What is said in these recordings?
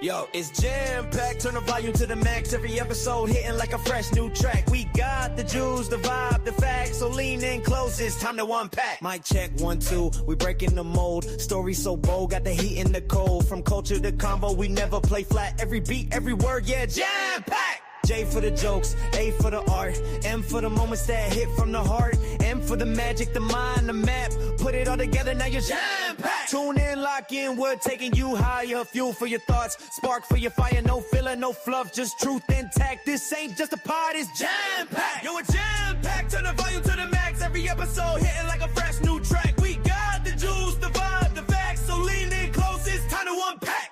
Yo, it's jam packed, turn the volume to the max. Every episode hitting like a fresh new track. We got the juice, the vibe, the facts. So lean in close, it's time to unpack. Mic check 1 2, we breaking the mold. Story so bold, got the heat and the cold. From culture to combo, we never play flat. Every beat, every word, yeah, jam packed. J for the jokes, A for the art, M for the moments that hit from the heart, M for the magic, the mind, the map. Put it all together, now you're jam-packed. Tune in, lock in, we're taking you higher. Fuel for your thoughts, spark for your fire. No filler, no fluff, just truth intact. This ain't just a pod, it's jam-packed. Yo, it's jam-packed, turn the volume to the max. Every episode hitting like a fresh new track. We got the juice, the vibe, the facts. So lean in close, it's time to unpack.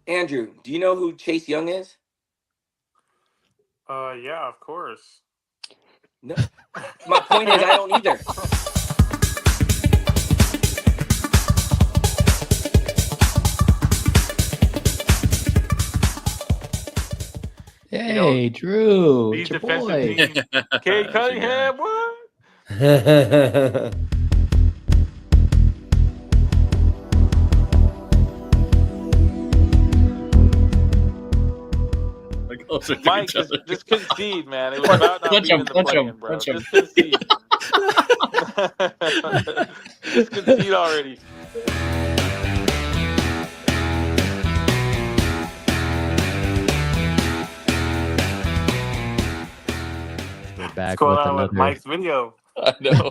Andrew, do you know who Chase Young is? Yeah, of course. No. My point is, I don't either. Hey, Drew. These it's your defensive boy. teams. Kate Cunningham, what? Mike, just concede, man. It was about not being in the play-in, bro. Just concede. Just concede already. We're back What's going with on with another. Mike's video? I know.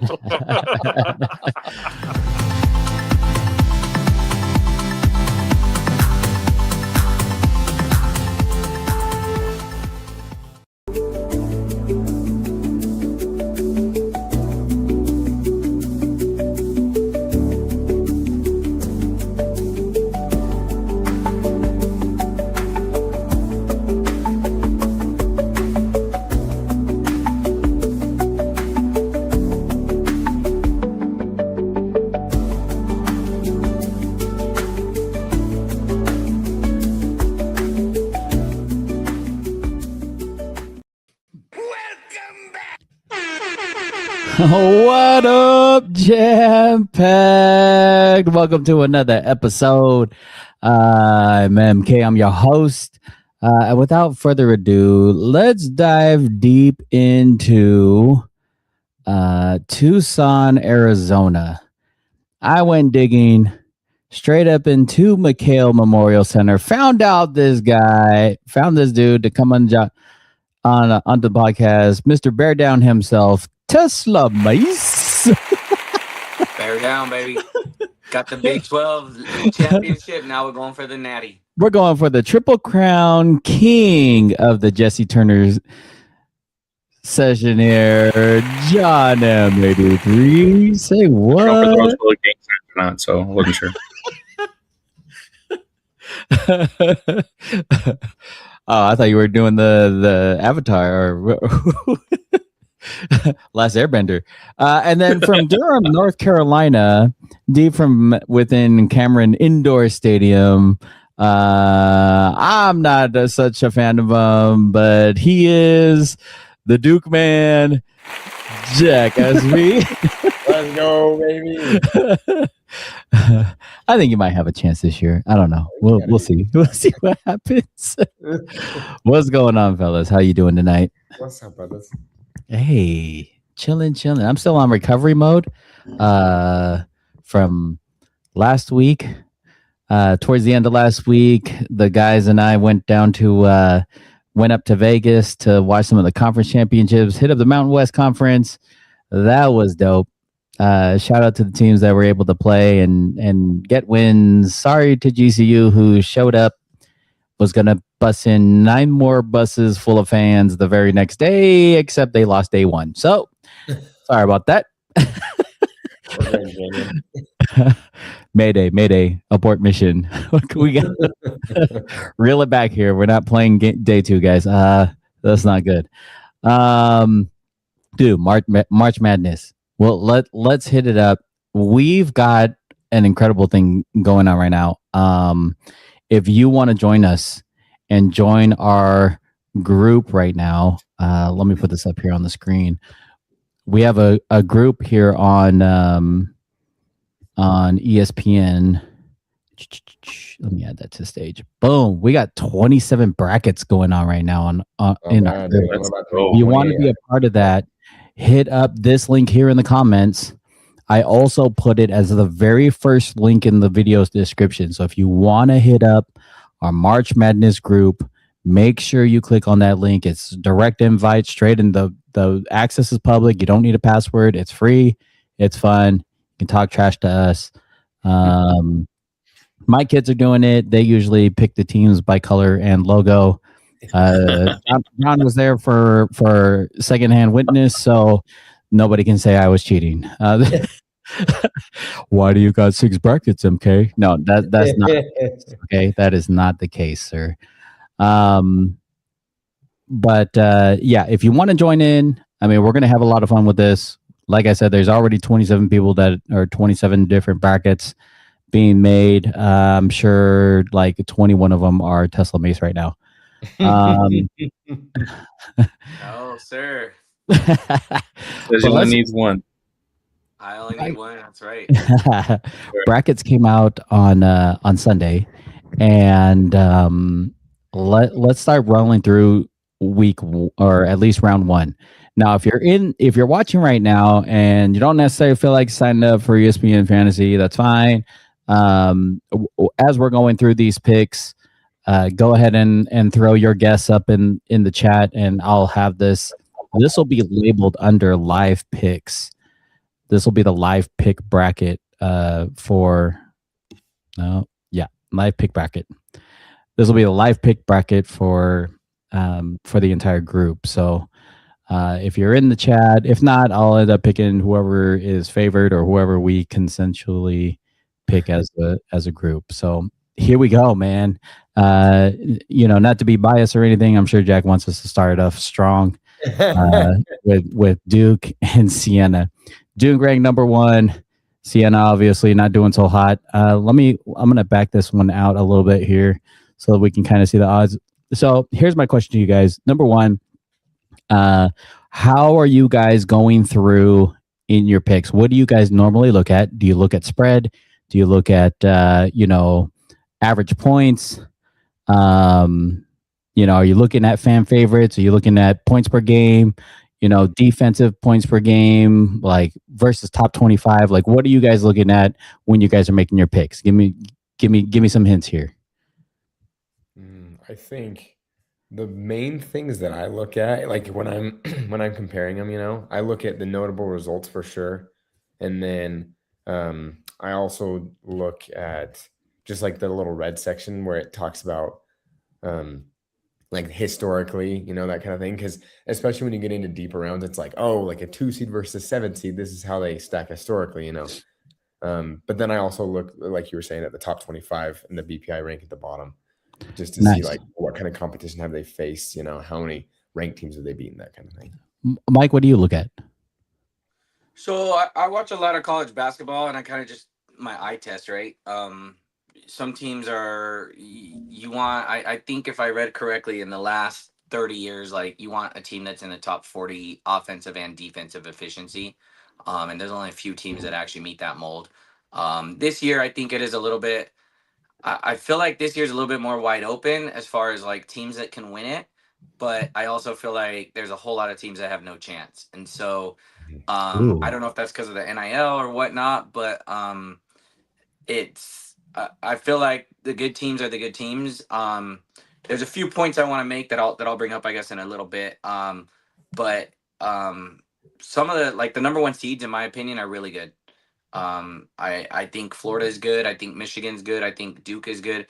What up, Jam Packed? Welcome to another episode. I'm MK. I'm your host. And without further ado, let's dive deep into Tucson, Arizona. I went digging straight up into McHale Memorial Center. Found this dude to come on the podcast, Mr. Bear Down himself, TeslaMase. Bear down, baby. Got the Big 12 championship. Now we're going for the Natty. We're going for the Triple Crown King of the Jesse Turner session here, John M83. Say what? I don't know if those were gangsters or not, so I wasn't sure. Oh, I thought you were doing the Avatar or Last Airbender. And then from Durham, North Carolina, deep from within Cameron Indoor Stadium. I'm not such a fan of him, but he is the Duke man, Jack Asby. Let's go, baby. I think you might have a chance this year. I don't know. We'll see. We'll see what happens. What's going on, fellas? How you doing tonight? What's up, brothers? Hey, chilling. I'm still on recovery mode from last week. Towards the end of last week, the guys and I went up to Vegas to watch some of the conference championships, hit up the Mountain West Conference. That was dope. Shout out to the teams that were able to play and get wins. Sorry to GCU, who showed up, was going to bus in 9 more buses full of fans the very next day, except they lost day 1. So sorry about that. Mayday, abort mission. We got reel it back here. We're not playing day 2, guys. That's not good. Dude, March Madness. Well, let's hit it up. we've got an incredible thing going on right now. If you want to join us and join our group right now, let me put this up here on the screen. We have a group here on ESPN. Let me add that to the stage. Boom. We got 27 brackets going on right now in our group. If you want to be a part of that, hit up this link here in the comments. I also put it as the very first link in the video's description. So if you want to hit up our March Madness group, make sure you click on that link. It's direct invite straight in the access is public. You don't need a password. It's free. It's fun. You can talk trash to us. My kids are doing it. They usually pick the teams by color and logo. John was there for secondhand witness, so nobody can say I was cheating. Why do you got 6 brackets, MK? No, that's not okay. That is not the case, sir. But yeah, if you want to join in, I mean, we're gonna have a lot of fun with this. Like I said, there's already 27 people that are 27 different brackets being made. I'm sure like 21 of them are TeslaMase right now. Oh, sir. Because only needs one. I only need one. That's right. Brackets came out on Sunday, and let's start rolling through or at least round 1. Now, if you're watching right now and you don't necessarily feel like signing up for ESPN Fantasy, that's fine. As we're going through these picks, go ahead and throw your guess up in the chat, and I'll have this. This will be labeled under live picks. This will be the live pick bracket live pick bracket. This will be the live pick bracket for the entire group. So if you're in the chat, if not, I'll end up picking whoever is favored or whoever we consensually pick as a group. So here we go, man. Not to be biased or anything, I'm sure Jack wants us to start off strong with Duke and Sienna. Duke ranked number 1. Sienna obviously not doing so hot. I'm gonna back this one out a little bit here so that we can kind of see the odds. So here's my question to you guys. Number 1, how are you guys going through in your picks? What do you guys normally look at? Do you look at spread? Do you look at average points? Are you looking at fan favorites? Are you looking at points per game? Defensive points per game, like versus top 25. Like, what are you guys looking at when you guys are making your picks? Give me some hints here. I think the main things that I look at, like when I'm comparing them, I look at the notable results for sure, and then I also look at just like the little red section where it talks about like historically, that kind of thing. Because especially when you get into deeper rounds, it's like, oh, like a 2 seed versus 7 seed. This is how they stack historically, But then I also look, like you were saying, at the top 25 and the BPI rank at the bottom, just to see like what kind of competition have they faced. How many ranked teams have they beaten, that kind of thing. Mike, what do you look at? So I watch a lot of college basketball, and I kind of just my eye test, right? Some teams are I think if I read correctly, in the last 30 years, like you want a team that's in the top 40 offensive and defensive efficiency. And there's only a few teams that actually meet that mold. This year, I think it is a little bit, I feel like this year's a little bit more wide open as far as like teams that can win it. But I also feel like there's a whole lot of teams that have no chance. And so I don't know if that's because of the NIL or whatnot, but I feel like the good teams are the good teams. There's a few points I want to make that I'll bring up, I guess, in a little bit. But some of the number 1 seeds, in my opinion, are really good. I think Florida is good. I think Michigan's good. I think Duke is good.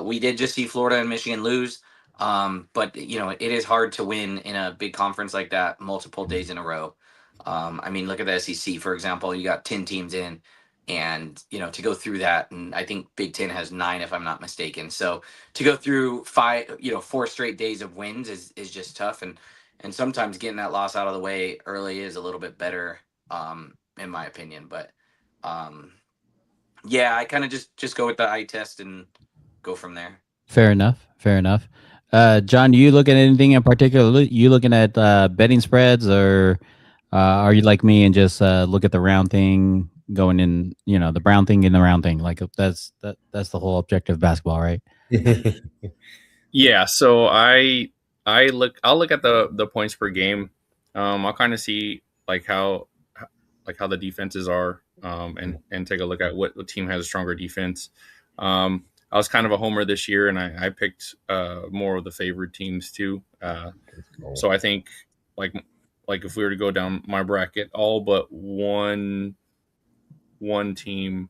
We did just see Florida and Michigan lose. But it is hard to win in a big conference like that multiple days in a row. I mean, look at the SEC, for example. You got 10 teams in. And, to go through that, and I think Big Ten has 9, if I'm not mistaken. So to go through 4 straight days of wins is just tough. And sometimes getting that loss out of the way early is a little bit better, in my opinion. But Yeah, I kind of just go with the eye test and go from there. Fair enough. John, you looking at anything in particular? You looking at betting spreads, or are you like me and just look at the round thing going in? The brown thing in the round thing. Like that's the whole objective of basketball, right? Yeah. So I'll look at the points per game. I'll kind of see how the defenses are, and take a look at what team has a stronger defense. I was kind of a homer this year, and I picked more of the favored teams too. So I think like if we were to go down my bracket, all but one team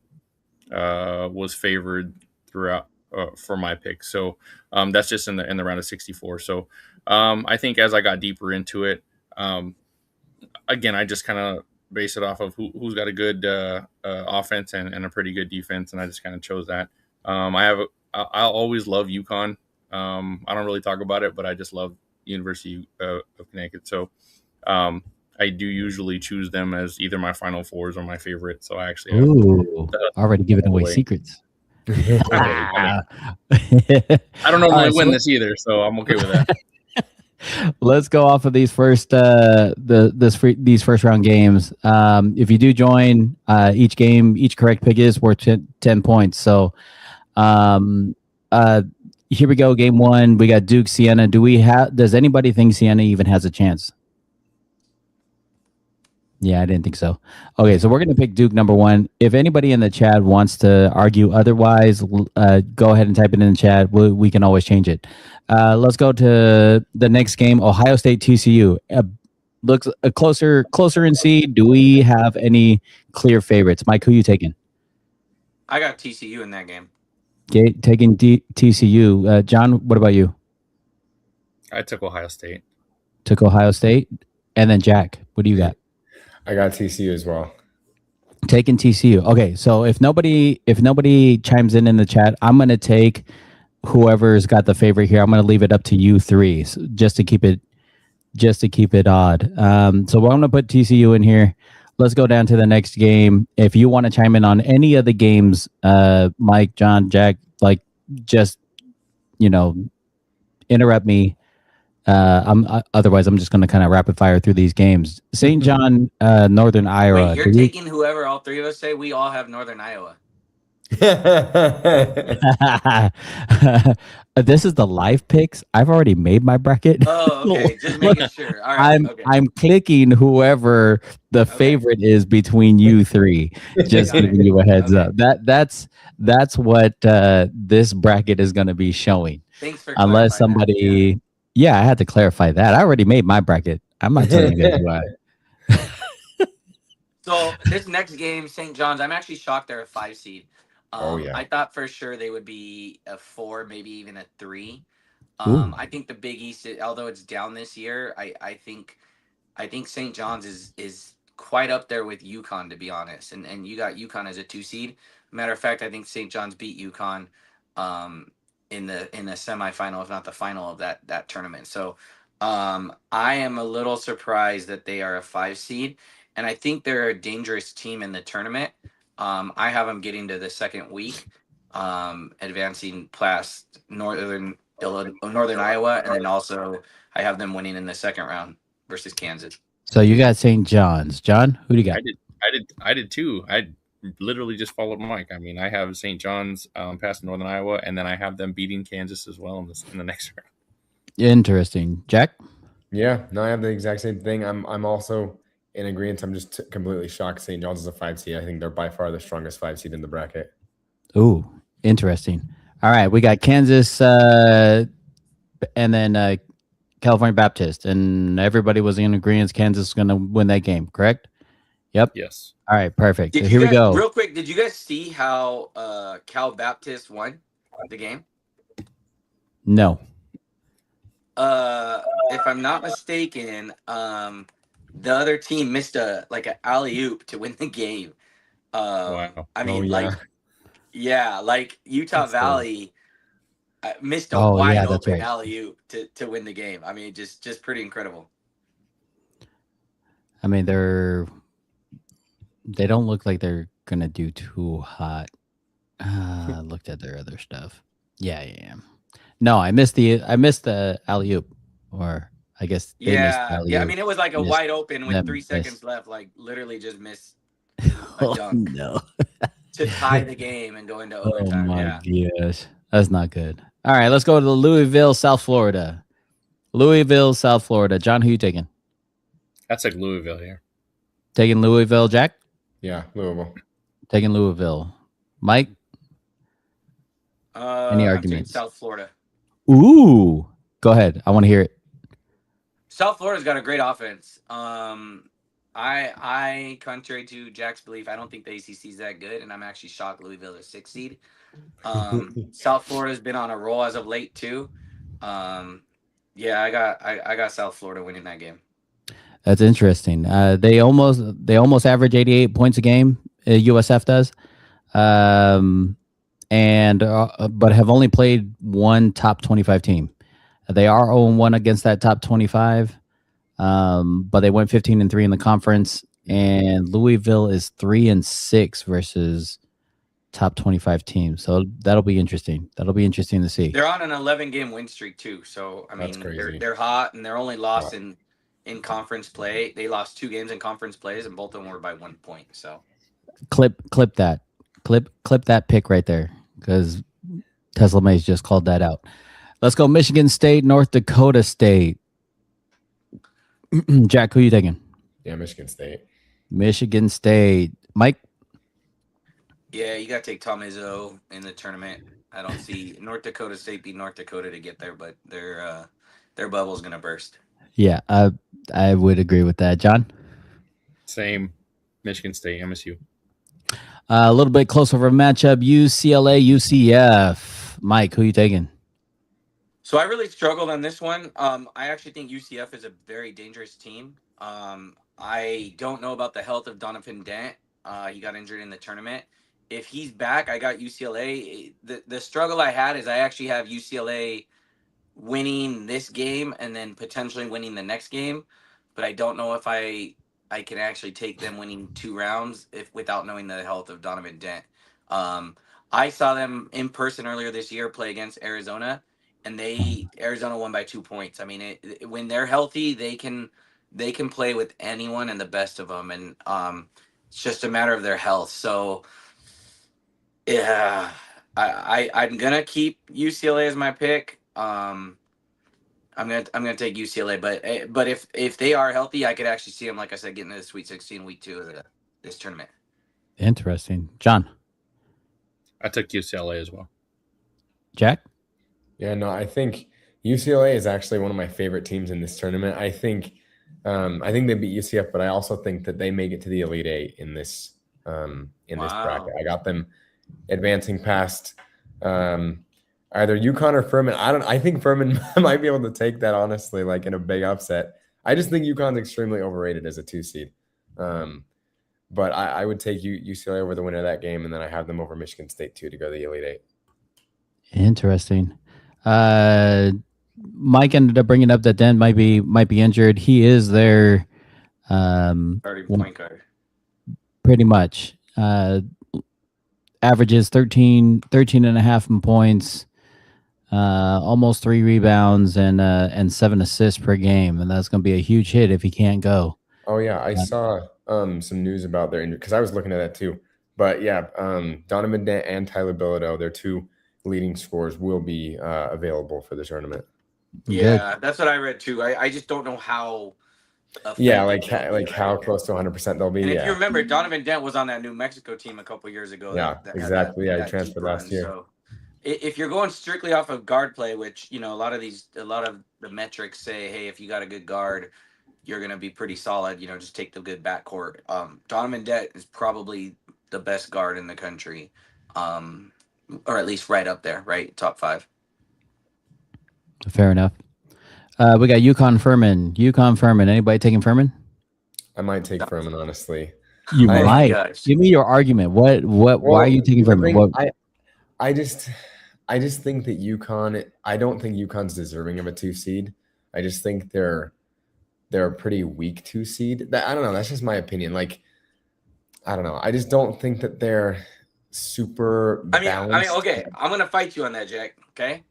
was favored throughout for my pick. So that's just in the round of 64. So I think as I got deeper into it, again, I just kind of base it off of who's got a good offense and a pretty good defense, and I just kind of chose that. I'll always love UConn. I don't really talk about it, but I just love University of Connecticut. So I do usually choose them as either my Final Fours or my favorite. So I actually already giving away secrets. I don't normally win this either, so I'm okay with that. Let's go off of these first these first round games. If you do join each correct pick is worth 10 points. So here we go. Game 1, we got Duke Siena. Does anybody think Siena even has a chance? Yeah, I didn't think so. Okay, so we're going to pick Duke number 1. If anybody in the chat wants to argue otherwise, go ahead and type it in the chat. We can always change it. Let's go to the next game, Ohio State TCU. Looks closer in seed. Do we have any clear favorites? Mike, who you taking? I got TCU in that game. Okay, taking TCU. John, what about you? I took Ohio State. Took Ohio State. And then Jack, what do you got? I got TCU as well. Taking TCU. Okay, so if nobody chimes in the chat, I'm going to take whoever's got the favorite here. I'm going to leave it up to you three, just to keep it odd. So I'm going to put TCU in here. Let's go down to the next game. If you want to chime in on any of the games, Mike, John, Jack, just interrupt me. Otherwise, I'm just going to kind of rapid fire through these games. St. John, Northern Iowa. Wait, you're taking whoever all three of us say? We all have Northern Iowa. This is the live picks. I've already made my bracket. Oh, okay. Just making sure. All right. I'm clicking whoever the favorite is between you three. Just giving you a heads up. That's what this bracket is going to be showing. Thanks for unless somebody. That. Yeah, I had to clarify that. I already made my bracket. I'm not telling you guys why. So this next game, St. John's, I'm actually shocked they're a 5 seed. I thought for sure they would be a 4, maybe even a 3. I think the Big East, although it's down this year, I think St. John's is quite up there with UConn, to be honest. And you got UConn as a 2 seed. Matter of fact, I think St. John's beat UConn in the semifinal, if not the final of that tournament. So I am a little surprised that they are a 5 seed, and I think they're a dangerous team in the tournament. I have them getting to the second week, advancing past Northern Iowa, and then also I have them winning in the second round versus Kansas. So you got St. John's. John, who do you got? I did too. I literally just followed Mike. I mean, I have St. John's past Northern Iowa, and then I have them beating Kansas as well in the next round. Interesting. Jack? Yeah, no, I have the exact same thing. I'm also in agreement. I'm just completely shocked St. John's is a 5 seed. I think they're by far the strongest 5 seed in the bracket. Ooh, interesting. All right, we got Kansas and then California Baptist, and everybody was in agreement Kansas is going to win that game, correct? Yep. Yes. All right, perfect. Here we go. Real quick, did you guys see how Cal Baptist won the game? No. If I'm not mistaken, the other team missed an alley-oop to win the game. Wow. I mean, like Utah Valley missed a wide open alley-oop to win the game. I mean, just pretty incredible. I mean, they don't look like they're gonna do too hot. I looked at their other stuff. Yeah. No, I missed the alley oop, or I guess they missed the alley Yeah. I oop. mean, it was like a Missed wide open with them 3 missed. seconds left. Like literally just missed a Oh dunk no! to tie the game and go into Oh overtime. my Yeah. gosh, that's not good. All right, let's go to Louisville, South Florida. Louisville, South Florida. John, who you taking? That's like Louisville here. Taking Louisville, Jack? Yeah, Louisville. Taking Louisville. Mike? Any I'm arguments? taking South Florida. Ooh. Go ahead. I want to hear it. South Florida's got a great offense. I contrary to Jack's belief, I don't think the ACC is that good, and I'm actually shocked Louisville is 6th seed. South Florida's been on a roll as of late too. Yeah, I got South Florida winning that game. That's interesting. They almost average 88 points a game. USF does, but have only played one top 25 team. They are 0-1 against that top 25, but they went 15-3 in the conference. And Louisville is 3-6 versus top 25 teams. So that'll be interesting. That'll be interesting to see. They're on an 11-game win streak too. So I mean, they're hot, and they're only lost in conference play. They lost 2 games in conference plays, and both of them were by 1 point. So clip that pick right there, because TeslaMase just called that out. Let's go Michigan State, North Dakota State. Jack, who are you taking? Yeah, Michigan State. Michigan State. Mike? Yeah, you got to take Tom Izzo in the tournament. I don't see North Dakota State beat North Dakota to get there, but their bubble's going to burst. Yeah, I would agree with that. John? Same. Michigan State, MSU. A little bit closer of a matchup, UCLA, UCF. Mike, who are you taking? So I really struggled on this one. I actually think UCF is a very dangerous team. I don't know about the health of Donovan Dent. He got injured in the tournament. If he's back, I got UCLA. The struggle I had is I actually have UCLA winning this game and then potentially winning the next game, but I don't know if I can actually take them winning 2 rounds without knowing the health of Donovan Dent. I saw them in person earlier this year play against Arizona, and Arizona won by 2 points. I mean, when they're healthy, they can play with anyone and the best of them, and it's just a matter of their health. So yeah, I'm gonna keep UCLA as my pick. I'm gonna take UCLA, but if they are healthy, I could actually see them, like I said, getting to the Sweet 16 week 2 of this tournament. Interesting. John? I took UCLA as well. Jack? Yeah, no, I think UCLA is actually one of my favorite teams in this tournament. I think they beat UCF, but I also think that they make it to the Elite Eight in this this bracket. I got them advancing past either UConn or Furman. I think Furman might be able to take that, honestly, like in a big upset. I just think UConn's extremely overrated as a 2 seed. But I would take UCLA over the winner of that game, and then I have them over Michigan State too to go to the Elite Eight. Interesting. Mike ended up bringing up that Dent might be injured. He is their Starting point guard. Pretty much. Averages 13 and a half in points, almost 3 rebounds and 7 assists per game, and that's going to be a huge hit if he can't go. Oh yeah, I saw some news about their injury because I was looking at that too. But yeah, Donovan Dent and Tyler Bilodeau, their 2 leading scorers, will be available for the tournament. Yeah, that's what I read too. I just don't know how. Yeah, like how close to 100% they'll be. And if you remember, Donovan Dent was on that New Mexico team a couple years ago. Yeah, exactly. He transferred last year. So if you're going strictly off of guard play, which a lot of the metrics say, hey, if you got a good guard, you're gonna be pretty solid. Just take the good backcourt. Donovan Dent is probably the best guard in the country, or at least right up there, right, top 5. Fair enough. We got UConn Furman. Anybody taking Furman? I might take Furman, honestly. You might. Give me your argument. What? Why are you taking Furman? I just think that UConn. I don't think UConn's deserving of a 2 seed. I just think they're a pretty weak 2 seed. I don't know. That's just my opinion. Like, I don't know. I just don't think that they're super balanced. Okay. I'm gonna fight you on that, Jack. Okay.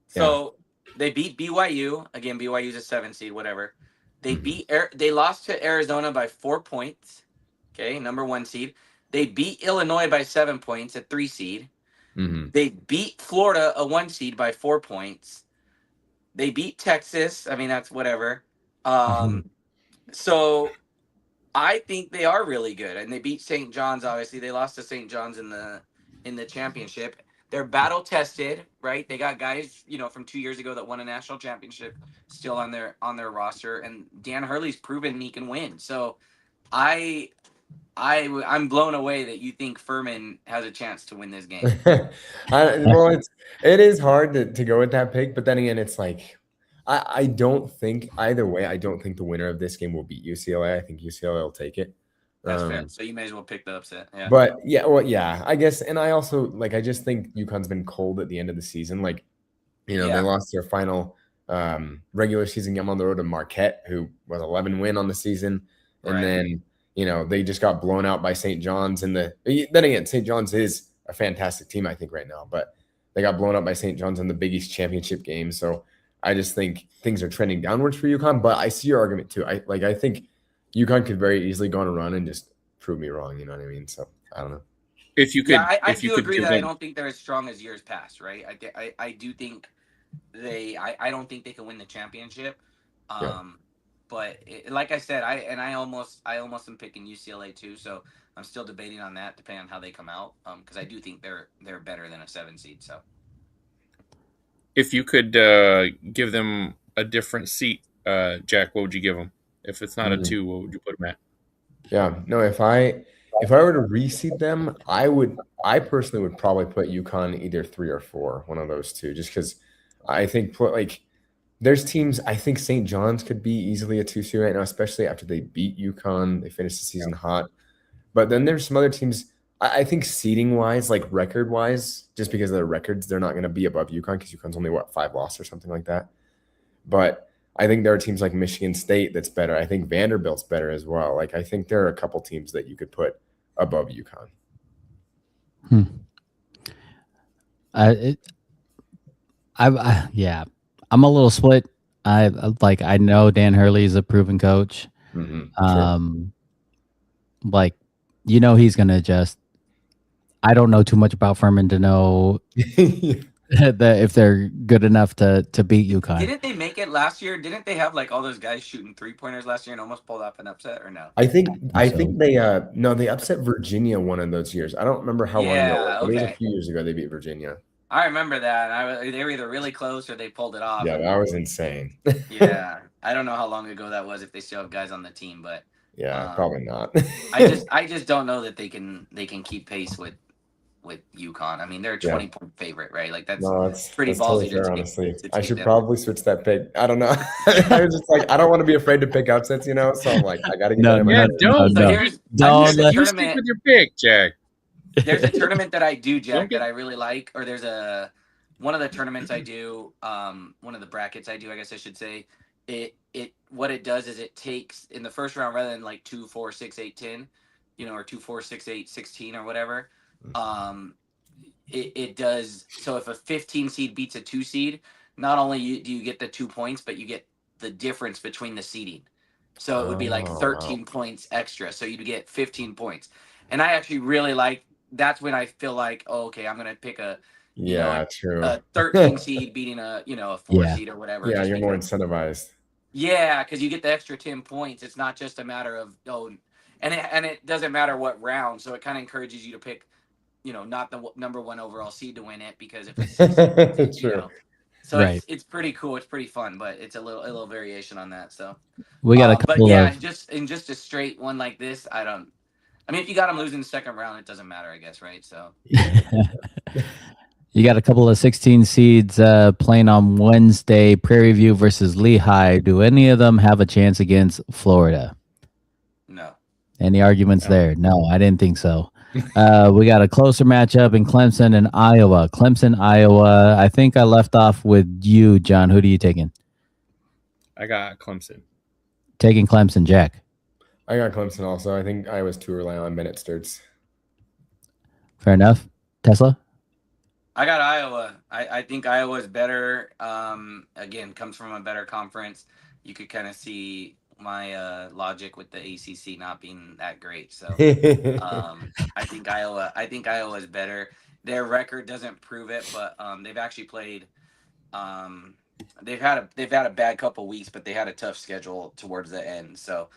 So they beat BYU again. BYU's a 7 seed, whatever. They lost to Arizona by 4 points. Okay, number 1 seed. They beat Illinois by 7 points, a 3 seed. They beat Florida, a 1 seed, by 4 points. They beat Texas. I mean, that's whatever. So I think they are really good, and they beat St. John's. Obviously, they lost to St. John's in the championship. They're battle tested, right? They got guys, from 2 years ago that won a national championship still on their roster, and Dan Hurley's proven he can win. So I'm blown away that you think Furman has a chance to win this game. Well, it is hard to go with that pick, but then again, it's like I don't think either way. I don't think the winner of this game will beat UCLA. I think UCLA will take it. That's fair. So you may as well pick the upset. Yeah. But yeah, I guess, and I also I just think UConn's been cold at the end of the season. They lost their final regular season game on the road to Marquette, who was 11 win on the season, and then they just got blown out by St. John's then again, St. John's is a fantastic team, I think, right now, but they got blown up by St. John's in the Big East championship game. So I just think things are trending downwards for UConn, but I see your argument too. I think UConn could very easily go on a run and just prove me wrong. You know what I mean? So I don't know. If you could, I do agree that I don't think they're as strong as years past, right? I do think I don't think they can win the championship. But like I said, I almost am picking UCLA too. So I'm still debating on that, depending on how they come out. Because I do think they're better than a 7 seed. So if you could give them a different seat, Jack, what would you give them? If it's not a 2, what would you put them at? Yeah, no. If I were to reseed them, I personally would probably put UConn either 3 or 4, one of those two, just because I think there's teams. I think St. John's could be easily a 2 seed right now, especially after they beat UConn. They finished the season hot, but then there's some other teams. I think seeding wise, record wise, just because of their records, they're not going to be above UConn because UConn's only 5 losses or something like that. But I think there are teams like Michigan State that's better. I think Vanderbilt's better as well. I think there are a couple teams that you could put above UConn. I'm a little split. I know Dan Hurley is a proven coach. Sure. He's going to adjust. I don't know too much about Furman to know if they're good enough to beat UConn. Didn't they make it last year? Didn't they have all those guys shooting 3-pointers last year and almost pulled off an upset, or no? I think they they upset Virginia one of those years. I don't remember how long ago. It was a few years ago they beat Virginia. I remember that. They were either really close or they pulled it off. Yeah, that was insane. Yeah, I don't know how long ago that was, if they still have guys on the team, but yeah, probably not. I just don't know that they can keep pace with UConn. I mean, they're a 20-point favorite, right? That's pretty ballsy. Totally fair, honestly. I should probably switch that pick. I don't know. I was just I don't want to be afraid to pick upsets, so I'm I got to get that in my head. Don't stick with your pick, Jack. There's a tournament that I do, Jack, that I really like, or there's one of the tournaments I do, one of the brackets I do, I guess I should say. What it does is it takes in the first round, rather than 2, 4, 6, 8, 10, or 2, 4, 6, 8, 16 or whatever. It does. So if a 15 seed beats a 2 seed, not only do you get the 2 points, but you get the difference between the seeding. So it would be 13 points extra. So you'd get 15 points. And I actually really that's when I feel okay, I'm going to pick a 13 seed beating a 4 seed or whatever. Yeah, you're more incentivized. Yeah, because you get the extra 10 points. It's not just a matter of and it doesn't matter what round. So it kind of encourages you to pick, not the number 1 overall seed to win it, because if it's true. So right. It's pretty cool. It's pretty fun, but it's a little variation on that. So we got a couple. But just a straight one like this, I mean, if you got them losing the second round, it doesn't matter, I guess, right? So you got a couple of 16 seeds playing on Wednesday. Prairie View versus Lehigh. Do any of them have a chance against Florida? No. Any arguments there? No, I didn't think so. We got a closer matchup in Clemson and Iowa. Clemson, Iowa. I think I left off with you, John. Who are you taking? I got Clemson. Taking Clemson, Jack. I got Clemson also. I think I was too reliant on Bennett Sturts. Fair enough. Tesla? I got Iowa. I think Iowa is better. Again, comes from a better conference. You could kind of see my logic with the ACC not being that great. So I think Iowa is better. Their record doesn't prove it, but they've actually played. They've had a bad couple weeks, but they had a tough schedule towards the end. So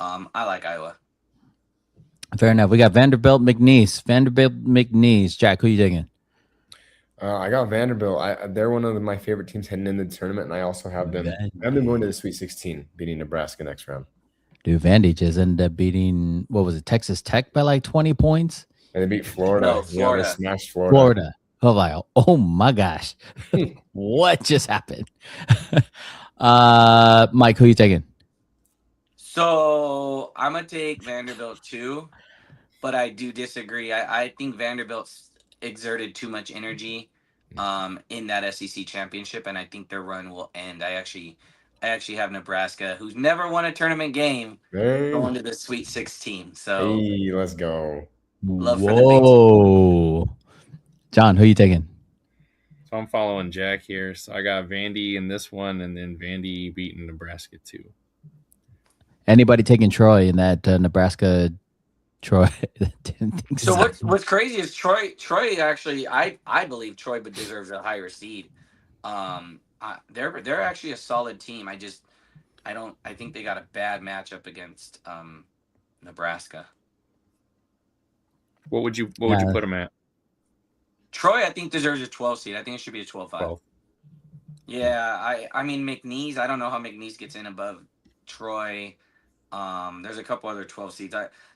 I like Iowa. Fair enough. We got Vanderbilt, McNeese. Jack, who you taking? I got Vanderbilt. They're one of my favorite teams heading into the tournament, and I also have them. I have them going to the Sweet 16, beating Nebraska next round. Dude, Vandy just ended up beating, what was it, Texas Tech by like 20 points? And they beat Florida. No, Florida. Yeah, they smashed Florida. Oh, like, oh my gosh. What just happened? Mike, who you taking? So I'm gonna take Vanderbilt too, but I do disagree. I think Vanderbilt's exerted too much energy in that SEC championship, and I think their run will end. I actually have Nebraska, who's never won a tournament game, going to the Sweet 16. So hey, let's go. Love for the Big 12. John, who you taking? So I'm following Jack here. So I got Vandy in this one, and then Vandy beating Nebraska too. Anybody taking Troy in that Nebraska Troy? So what's crazy is Troy actually I believe Troy deserves a higher seed. They're actually a solid team. I think they got a bad matchup against Nebraska. What would you put them at? Troy, I think, deserves a 12 seed. I think it should be a 12-5. Yeah, I mean McNeese. I don't know how McNeese gets in above Troy. There's a couple other 12 seeds.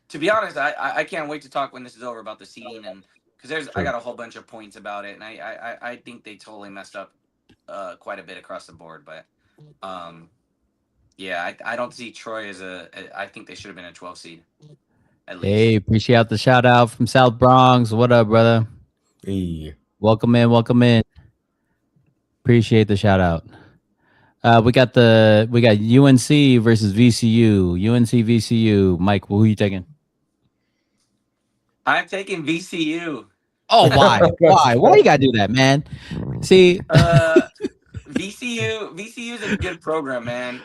To be honest, I can't wait to talk when this is over about the seeding, and because I got a whole bunch of points about it, and I think they totally messed up quite a bit across the board. But yeah, I don't see Troy as I think they should have been a 12 seed. At least. Hey, appreciate the shout out from South Bronx. What up, brother? Hey. Welcome in. Appreciate the shout out. We got UNC versus VCU. UNC VCU. Mike, who are you taking? I'm taking VCU. Oh, why? Why you gotta do that, man? See, VCU is a good program, man.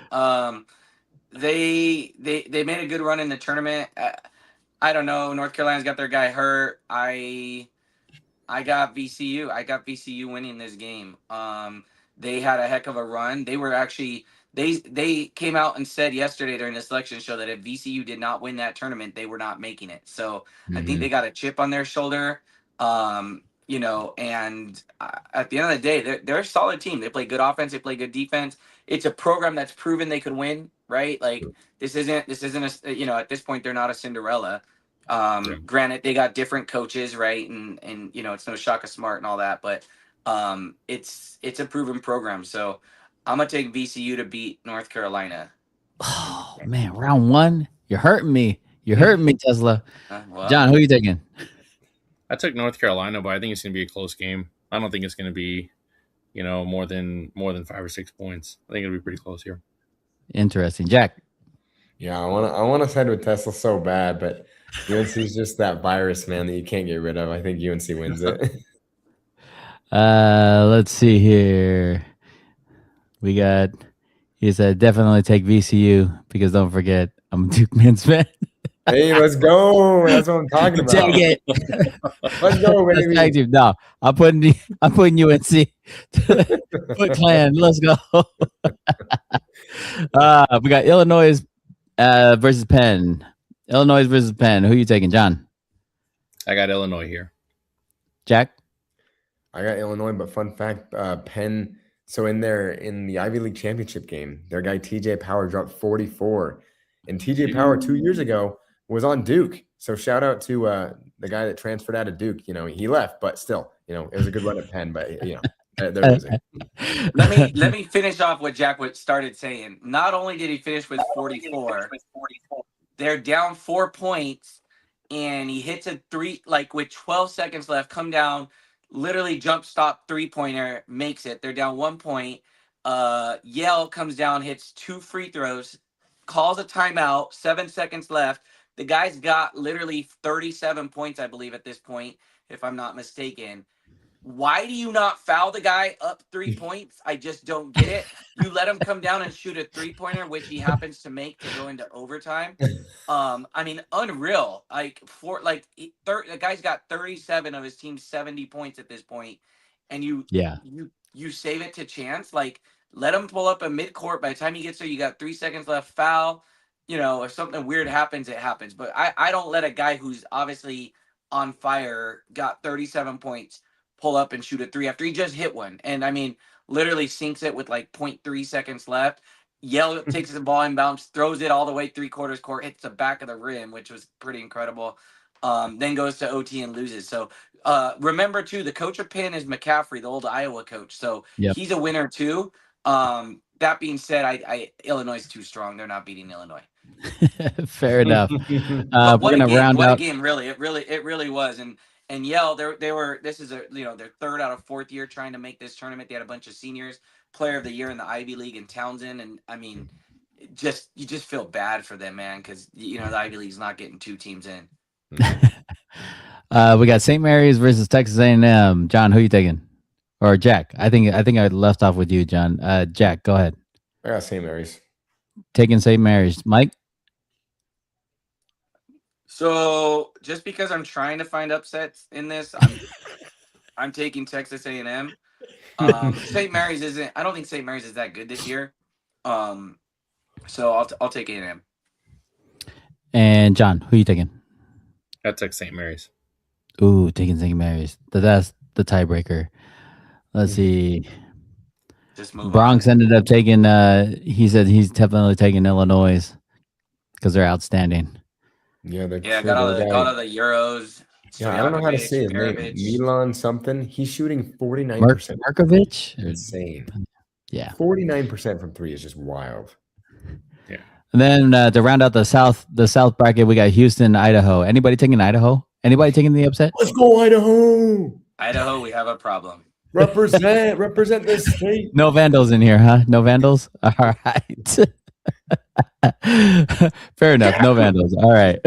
They made a good run in the tournament. I don't know. North Carolina's got their guy hurt. I got VCU. I got VCU winning this game. They had a heck of a run. They were actually they came out and said yesterday during the selection show that if VCU did not win that tournament, they were not making it. So I think they got a chip on their shoulder. And at the end of the day, they're a solid team. They play good offense. They play good defense. It's a program that's proven they could win, right? Like this isn't a, at this point, they're not a Cinderella. Granted, they got different coaches, right? And it's no Shaka Smart and all that, but it's a proven program. So I'm gonna take VCU to beat North Carolina. Oh man, round one. You're hurting me. Tesla. Well, John, who are you taking? I took North Carolina, but I think it's going to be a close game. I don't think it's going to be, more than 5 or 6 points. I think it'll be pretty close here. Interesting, Jack. Yeah, I want to side with Tesla so bad, but UNC is just that virus, man, that you can't get rid of. I think UNC wins it. Let's see here. He said definitely take VCU because don't forget I'm a Duke men's fan. Hey, let's go. That's what I'm talking about. Take it. Let's go, baby. No, I'm putting UNC. Foot Clan. Let's go. We got Illinois versus Penn. Illinois versus Penn. Who are you taking, John? I got Illinois here. Jack? I got Illinois, but fun fact, Penn. So in the Ivy League championship game, their guy TJ Power dropped 44, and TJ Power 2 years ago was on Duke. So shout out to the guy that transferred out of Duke. He left, but still, it was a good run at Penn. But they're losing. Let me finish off what Jack started saying. Not only did he finish with 44, they're down 4 points, and he hits a three with 12 seconds left. Come down. Literally jump stop 3-pointer, makes it. They're down 1 point. Yale comes down, hits 2 free throws, calls a timeout, 7 seconds left. The guy's got literally 37 points, I believe, at this point, if I'm not mistaken. Why do you not foul the guy up 3 points? I just don't get it. You let him come down and shoot a 3-pointer, which he happens to make to go into overtime. I mean, unreal. The guy's got 37 of his team's 70 points at this point, and you save it to chance. Like, let him pull up a midcourt. By the time he gets there, you got 3 seconds left. Foul. You know, if something weird happens, it happens. But I don't let a guy who's obviously on fire, got 37 points, pull up and shoot a 3 after he just hit one. And I mean, literally sinks it with like 0.3 seconds left. Yell takes the ball inbounds, throws it all the way 3/4 court, hits the back of the rim, which was pretty incredible. Then goes to OT and loses. So remember too, the coach of Penn is McCaffrey, the old Iowa coach. So he's a winner too. That being said, Illinois is too strong. They're not beating Illinois. Fair enough. We're gonna round out. What a game, really! It really was. And Yale, they were. This is their third out of fourth year trying to make this tournament. They had a bunch of seniors, player of the year in the Ivy League in Townsend, and I mean, you just feel bad for them, man, because the Ivy League's not getting 2 teams in. We got St. Mary's versus Texas A&M. John, who you taking? Or Jack? I think I left off with you, John. Jack, go ahead. I got St. Mary's. Taking St. Mary's. Mike? So just because I'm trying to find upsets in this, I'm taking Texas A&M. St. Mary's isn't. I don't think St. Mary's is that good this year. So I'll take A&M. And John, who you taking? I took St. Mary's. Ooh, taking St. Mary's. That's the tiebreaker. Let's see. Just move Bronx on. ended up taking. He said he's definitely taking Illinois because they're outstanding. Yeah, got all the Euros. Yeah, I don't know how to say his name. Milan something. He's shooting 49%. Markovic? Insane. Yeah. 49% from 3 is just wild. Yeah. And then to round out the South bracket, we got Houston, Idaho. Anybody taking Idaho? Anybody taking the upset? Let's go, Idaho! Idaho, we have a problem. Represent this state. No Vandals in here, huh? No Vandals? All right. Fair enough. No Vandals. All right.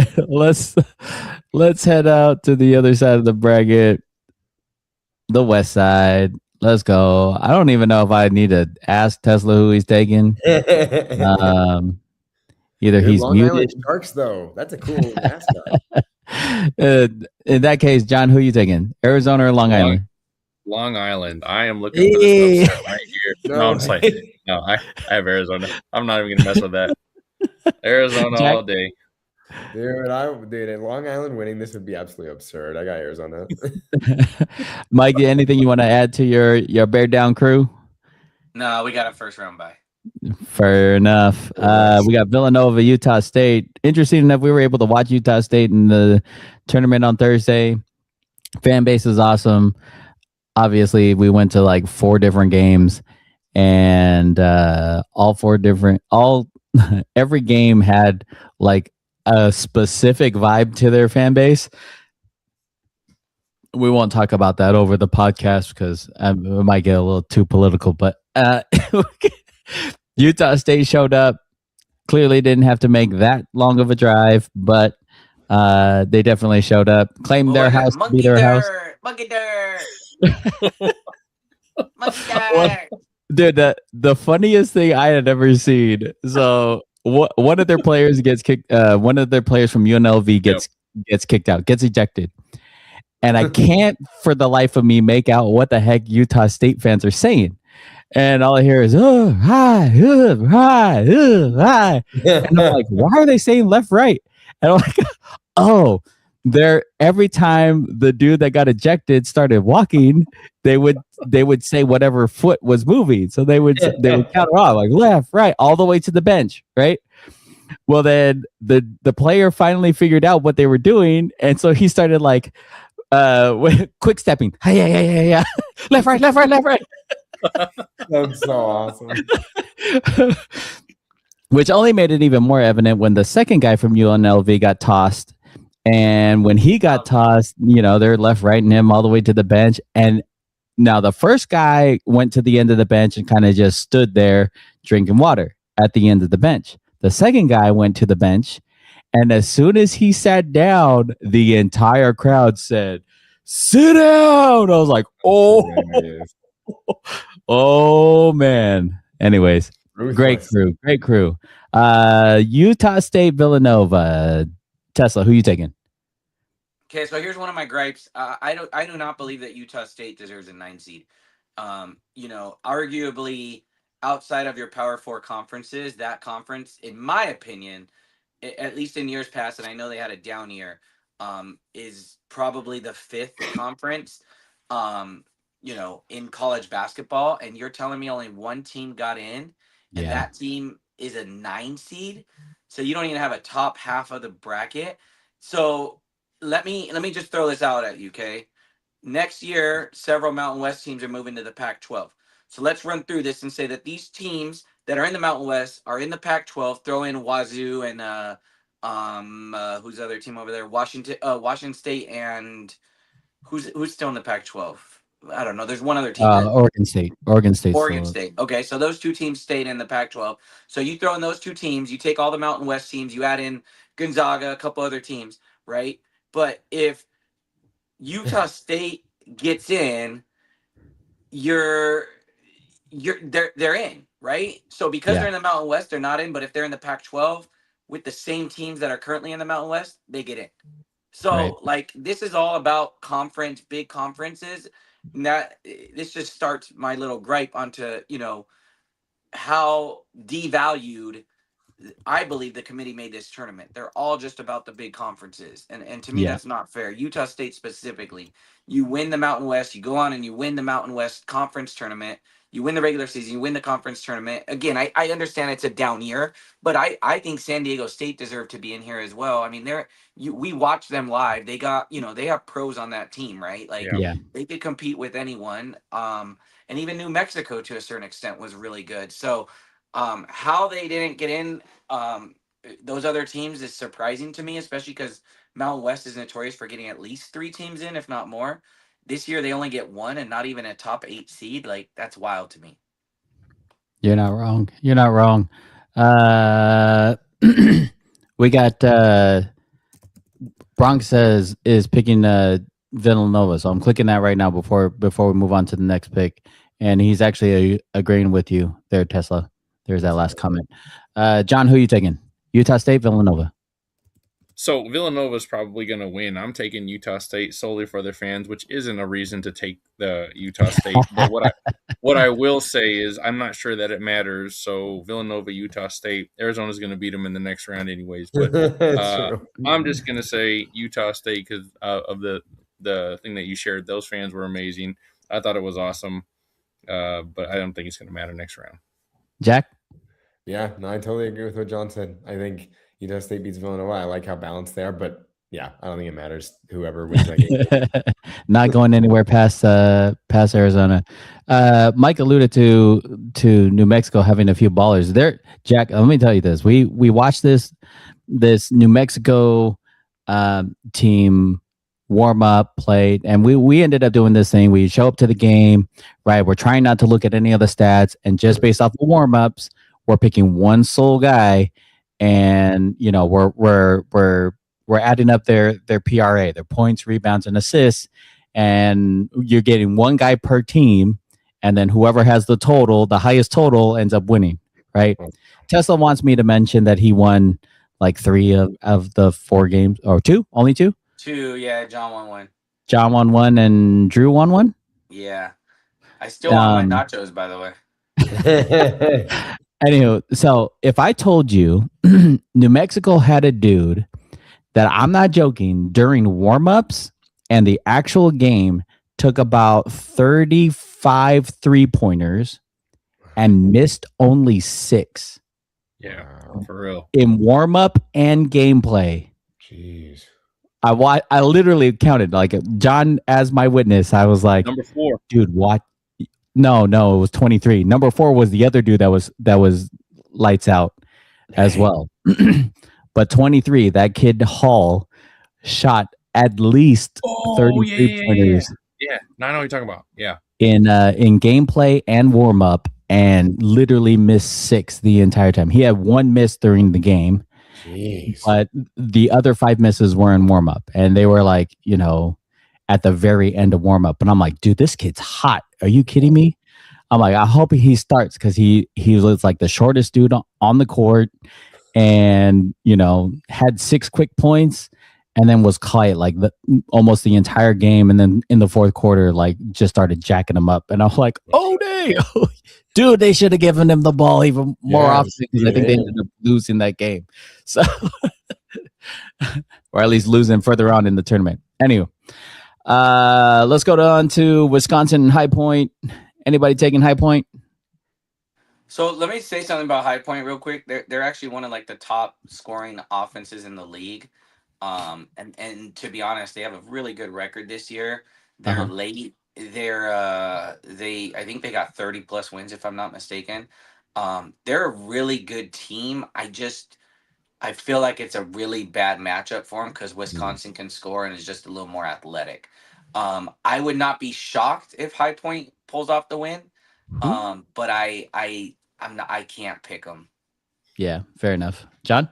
Let's head out to the other side of the bracket. The West side. Let's go. I don't even know if I need to ask Tesla who he's taking. Either he's Long muted. Island Sharks, though. That's a cool mascot. In that case, John, who are you taking? Arizona or Long Island? Long Island. I am looking for this upset right here. No, I'm just like, no, I have Arizona. I'm not even gonna mess with that. Arizona Jack? all day. Dude, in Long Island winning this would be absolutely absurd. I got Arizona. Mike, anything you want to add to your bear down crew? No, we got a first round bye. Fair enough. We got Villanova, Utah State. Interesting enough, we were able to watch Utah State in the tournament on Thursday. Fan base is awesome. Obviously, we went to like 4 different games, and every game had like a specific vibe to their fan base. We won't talk about that over the podcast because it might get a little too political, but Utah State showed up. Clearly didn't have to make that long of a drive, but they definitely showed up. Claimed their house to be their house. Monkey dirt. Monkey dirt. Dude, the funniest thing I had ever seen. So one of their players gets kicked. One of their players from UNLV gets kicked out, gets ejected, and I can't for the life of me make out what the heck Utah State fans are saying. And all I hear is hi, hi, hi. And I'm like, why are they saying left, right? And I'm like, oh, every time the dude that got ejected started walking, they would say whatever foot was moving. So they would counter off like left, right, all the way to the bench, right? Well, then the player finally figured out what they were doing, and so he started like quick stepping. Yeah. Left, right, left, right, left, right. That's so awesome. Which only made it even more evident when the second guy from UNLV got tossed. And when he got tossed, they're left, right, and him all the way to the bench. And now the first guy went to the end of the bench and kind of just stood there drinking water at the end of the bench. The second guy went to the bench, and as soon as he sat down, the entire crowd said, "Sit down." I was like, "Oh, oh man." Anyways, great crew. Utah State, Villanova. Tesla, who you taking? Okay, so here's one of my gripes. I do not believe that Utah State deserves a 9 seed. Arguably outside of your Power 4 conferences, that conference, in my opinion, at least in years past, and I know they had a down year, is probably the 5th conference, in college basketball. And you're telling me only one team got in, and that team is a 9 seed. So you don't even have a top half of the bracket. So let me just throw this out at you, okay? Next year, several Mountain West teams are moving to the Pac-12. So let's run through this and say that these teams that are in the Mountain West are in the Pac-12. Throw in Wazoo and who's the other team over there? Washington State, and who's still in the Pac-12? I don't know. There's one other team. Oregon State. Oregon State. Okay, so those two teams stayed in the Pac-12. So you throw in those two teams, you take all the Mountain West teams, you add in Gonzaga, a couple other teams, right? But if Utah State gets in, they're in, right? So because they're in the Mountain West, they're not in. But if they're in the Pac-12 with the same teams that are currently in the Mountain West, they get in. So this is all about big conferences. And this just starts my little gripe onto how devalued I believe the committee made this tournament. They're all just about the big conferences. And to me, that's not fair. Utah State specifically, you win the Mountain West, you go on and you win the Mountain West conference tournament, you win the regular season, you win the conference tournament. Again, I understand it's a down year, but I think San Diego State deserved to be in here as well. I mean, we watched them live. They got, they have pros on that team, right? They could compete with anyone. And even New Mexico to a certain extent was really good. So how they didn't get in those other teams is surprising to me, especially because Mountain West is notorious for getting at least 3 teams in, if not more. This year they only get 1 and not even a top 8 seed. That's wild to me. You're not wrong. We got Bronx is picking Villanova, so I'm clicking that right now before we move on to the next pick, and he's actually agreeing with you there, Tesla. There's that last comment. John, who are you taking? Utah State, Villanova? So Villanova is probably going to win. I'm taking Utah State solely for their fans, which isn't a reason to take the Utah State. But what I will say is I'm not sure that it matters. So Villanova, Utah State, Arizona's going to beat them in the next round anyways. But I'm just going to say Utah State because of the thing that you shared. Those fans were amazing. I thought it was awesome. But I don't think it's going to matter next round. Jack? Yeah, no, I totally agree with what John said. I think Utah State beats Villanova. I like how balanced they are, but yeah, I don't think it matters whoever wins that game. Not going anywhere past Arizona. Mike alluded to New Mexico having a few ballers. There, Jack, let me tell you this. We watched this New Mexico team warm up, played, and we ended up doing this thing. We show up to the game, right? We're trying not to look at any of the stats, and just based off the warm ups, we're picking one sole guy, and we're adding up their PRA, their points, rebounds, and assists, and you're getting one guy per team, and then whoever has the highest total ends up winning, right? Tesla wants me to mention that he won like 3 of the 4 games, or 2, only 2. 2, yeah. John won 1. John won 1 and Drew won 1. Yeah, I still want my nachos, by the way. Anywho, so if I told you New Mexico had a dude that, I'm not joking, during warmups and the actual game took about 35 3-pointers and missed only 6. Yeah, for real. In warmup and gameplay. Jeez. I literally counted, like John as my witness. I was like, number 4, dude, what? No, it was 23. Number 4 was the other dude that was lights out as well. But 23, that kid Hall shot at least 33 pointers. Yeah, I know what you're talking about. Yeah. In gameplay and warm up, and literally missed 6 the entire time. He had 1 miss during the game. Jeez. But the other 5 misses were in warm up, and they were like, at the very end of warm up. And I'm like, dude, this kid's hot. Are you kidding me? I'm like, I hope he starts because he was like the shortest dude on the court, and had 6 quick points, and then was quiet like almost the entire game. And then in the fourth quarter, like just started jacking him up, and I'm like, oh dang, dude, they should have given him the ball even more often because I think they ended up losing that game. So, or at least losing further on in the tournament. Anyway, let's go on to Wisconsin High Point. Anybody taking High Point? So let me say something about High Point real quick. They're actually one of like the top scoring offenses in the league. And to be honest, they have a really good record this year. They're late. I think they got 30 plus wins if I'm not mistaken. They're a really good team. I feel like it's a really bad matchup for them because Wisconsin can score and is just a little more athletic. I would not be shocked if High Point pulls off the win. But I can't pick them. Yeah, fair enough. John?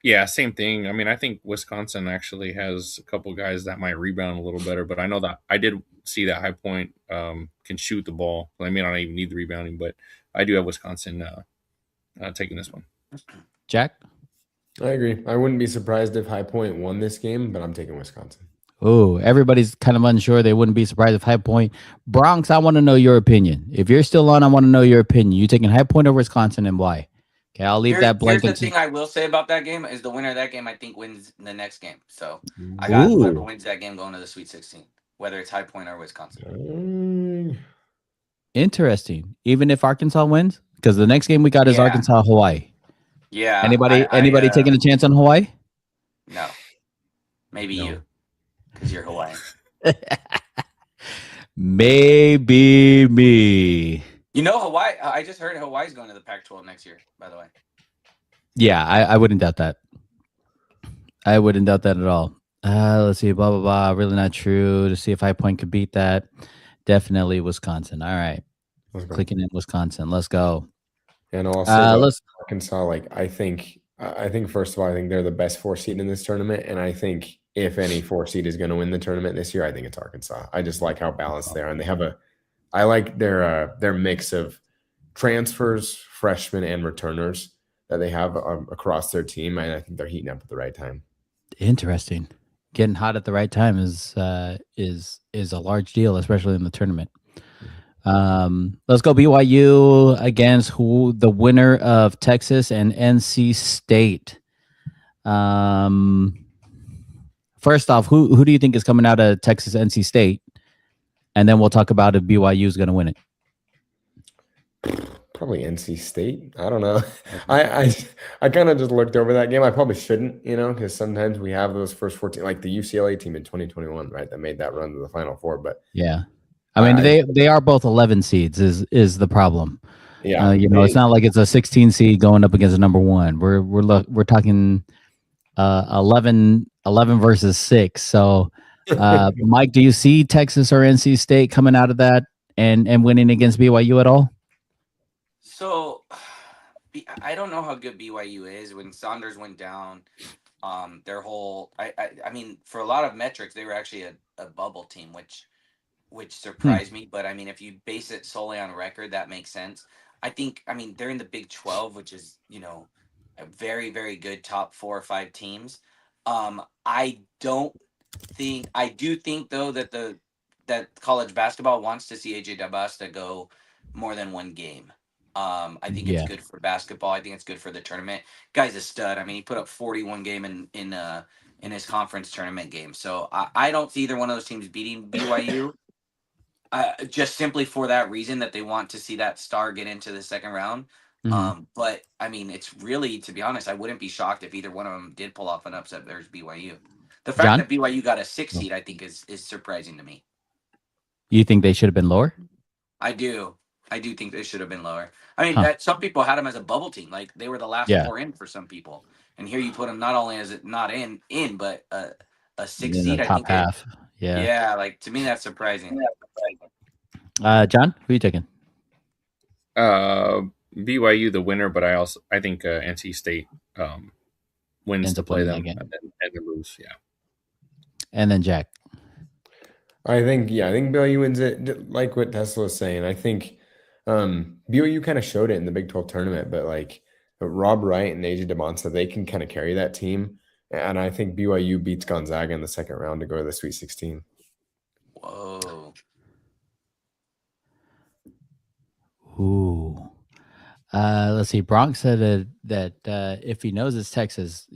Yeah, same thing. I mean, I think Wisconsin actually has a couple guys that might rebound a little better, but I know that I did see that High Point can shoot the ball. I may not even need the rebounding, but I do have Wisconsin taking this one. Jack? I agree. I wouldn't be surprised if High Point won this game, but I'm taking Wisconsin. Oh, everybody's kind of unsure. They wouldn't be surprised if High Point. Bronx, I want to know your opinion. If you're still on, I want to know your opinion. You taking High Point or Wisconsin, and why? Okay, I'll leave that blank. Here's the thing I will say about that game is the winner of that game, I think, wins the next game. So I got whoever wins that game going to the Sweet 16, whether it's High Point or Wisconsin. Interesting. Even if Arkansas wins? Because the next game we got is Arkansas, Hawaii. Yeah. Anybody taking a chance on Hawaii? No. Maybe you. Because you're Hawaiian. Maybe me. Hawaii. I just heard Hawaii's going to the Pac-12 next year, by the way. Yeah, I wouldn't doubt that. I wouldn't doubt that at all. Let's see. Blah, blah, blah. Really not true. To see if High Point could beat that. Definitely Wisconsin. All right. Clicking in Wisconsin. Let's go. And also Arkansas, I think first of all, I think they're the best 4 seed in this tournament. And I think if any 4 seed is going to win the tournament this year, I think it's Arkansas. I just like how balanced they are. And I like their mix of transfers, freshmen, and returners that they have across their team. And I think they're heating up at the right time. Interesting. Getting hot at the right time is a large deal, especially in the tournament. Let's go BYU against the winner of Texas and NC State. First off, who do you think is coming out of Texas NC State? And then we'll talk about if BYU is going to win it. Probably NC State. I don't know. I kind of just looked over that game. I probably shouldn't, because sometimes we have those first 14, like the UCLA team in 2021, right? That made that run to the Final Four. But yeah, I mean they are both 11 seeds. Is the problem? Yeah, it's not like it's a 16 seed going up against a number 1. We're talking 11 versus 6. So, Mike, do you see Texas or NC State coming out of that and winning against BYU at all? So, I don't know how good BYU is. When Saunders went down, their whole I mean, for a lot of metrics, they were actually a bubble team, which surprised me. But I mean, if you base it solely on record, that makes sense. I mean, they're in the Big 12, which is a very, very good top 4 or 5 teams. I do think though that college basketball wants to see AJ Dabasta go more than 1 game. I think it's good for basketball. I think it's good for the tournament. Guy's a stud. I mean, he put up 41 game in his conference tournament game. So I don't see either one of those teams beating BYU. Just simply for that reason that they want to see that star get into the second round. But I mean, it's really, to be honest, I wouldn't be shocked if either one of them did pull off an upset. There's BYU. The fact that BYU got a 6 seed, I think, is surprising to me. You think they should have been lower? I do think they should have been lower. I mean, some people had them as a bubble team, like they were the last 4 in for some people. And here you put them not only as it not in, but a 6 seed. I think half. Yeah, like to me that's surprising. John, who are you taking? BYU the winner, but I think NC State wins Ends to up play winning them that game. and then lose. Yeah. And then Jack. I think BYU wins it. Like what Tesla was saying, I think BYU kind of showed it in the Big 12 tournament, but like Rob Wright and AJ DeMonta, they can kind of carry that team. And I think BYU beats Gonzaga in the second round to go to the Sweet 16. Whoa. Ooh. Let's see. Bronx said that if he knows it's Texas,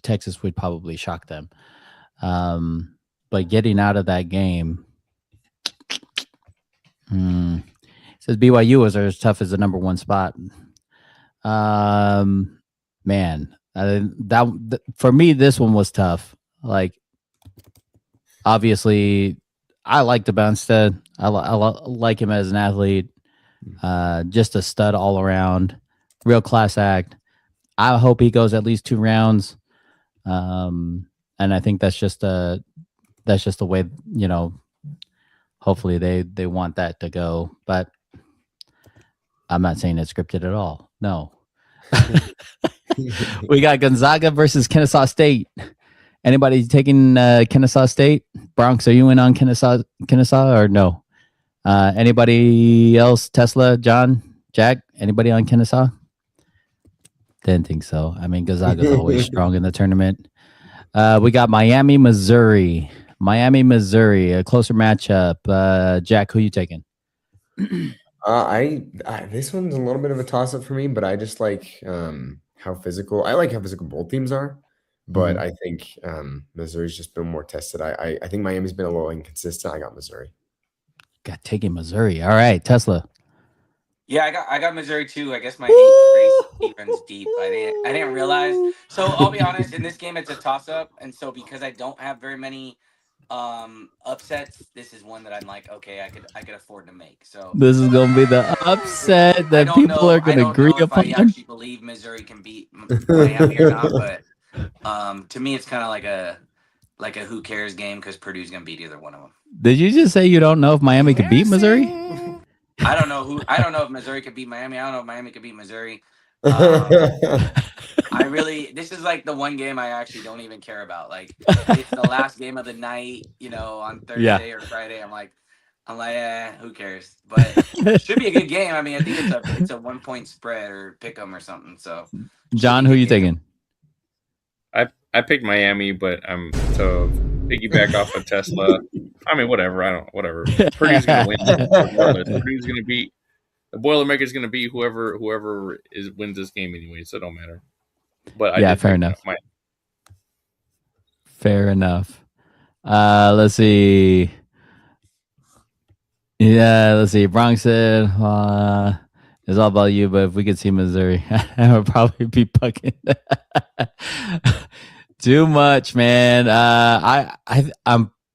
Texas would probably shock them. But getting out of that game, says BYU was as tough as the number one spot. Man, for me, this one was tough. Like, obviously, I like Bounsted. I like him as an athlete. Just a stud all around, real class act. I hope he goes at least 2 rounds. And I think that's just the way, hopefully they want that to go, but I'm not saying it's scripted at all. No. We got Gonzaga versus Kennesaw State. Anybody taking Kennesaw State? Bronx, are you in on Kennesaw or no? Anybody else? Tesla, John, Jack, anybody on Kennesaw? Didn't think so. I mean, Gonzaga's always strong in the tournament. We got Miami, Missouri, a closer matchup. Jack, who you taking? This one's a little bit of a toss up for me, but I just like how physical both teams are. But I think Missouri's just been more tested. I think Miami's been a little inconsistent. I got Missouri. Got taking Missouri. All right, Tesla. Yeah, I got Missouri too. I guess my hate runs deep. I didn't realize. So I'll be honest. In this game, it's a toss up, and so because I don't have very many upsets, this is one that I'm like, okay, I could afford to make. So this is gonna be the upset that people are gonna agree upon. I actually believe Missouri can beat Miami or not, but to me, it's kind of like a who cares game because Purdue's gonna beat either one of them. Did you just say you don't know if Miami could beat Missouri? I don't know if Missouri could beat Miami. I don't know if Miami could beat Missouri. This is like the one game I actually don't even care about. Like, it's the last game of the night, on Thursday or Friday. I'm like, who cares? But it should be a good game. I mean, I think it's a 1 point spread or pick 'em or something. So, John, who you taking? I picked Miami, but I'm to piggyback off of Tesla. I mean, whatever. Purdue's gonna win. Purdue's gonna beat the Boilermakers. Gonna beat whoever wins this game anyway, so it don't matter. But fair enough. Fair enough. Let's see. Yeah, let's see. Bronx said it's all about you, but if we could see Missouri, I would probably be pucking. Too much, man. I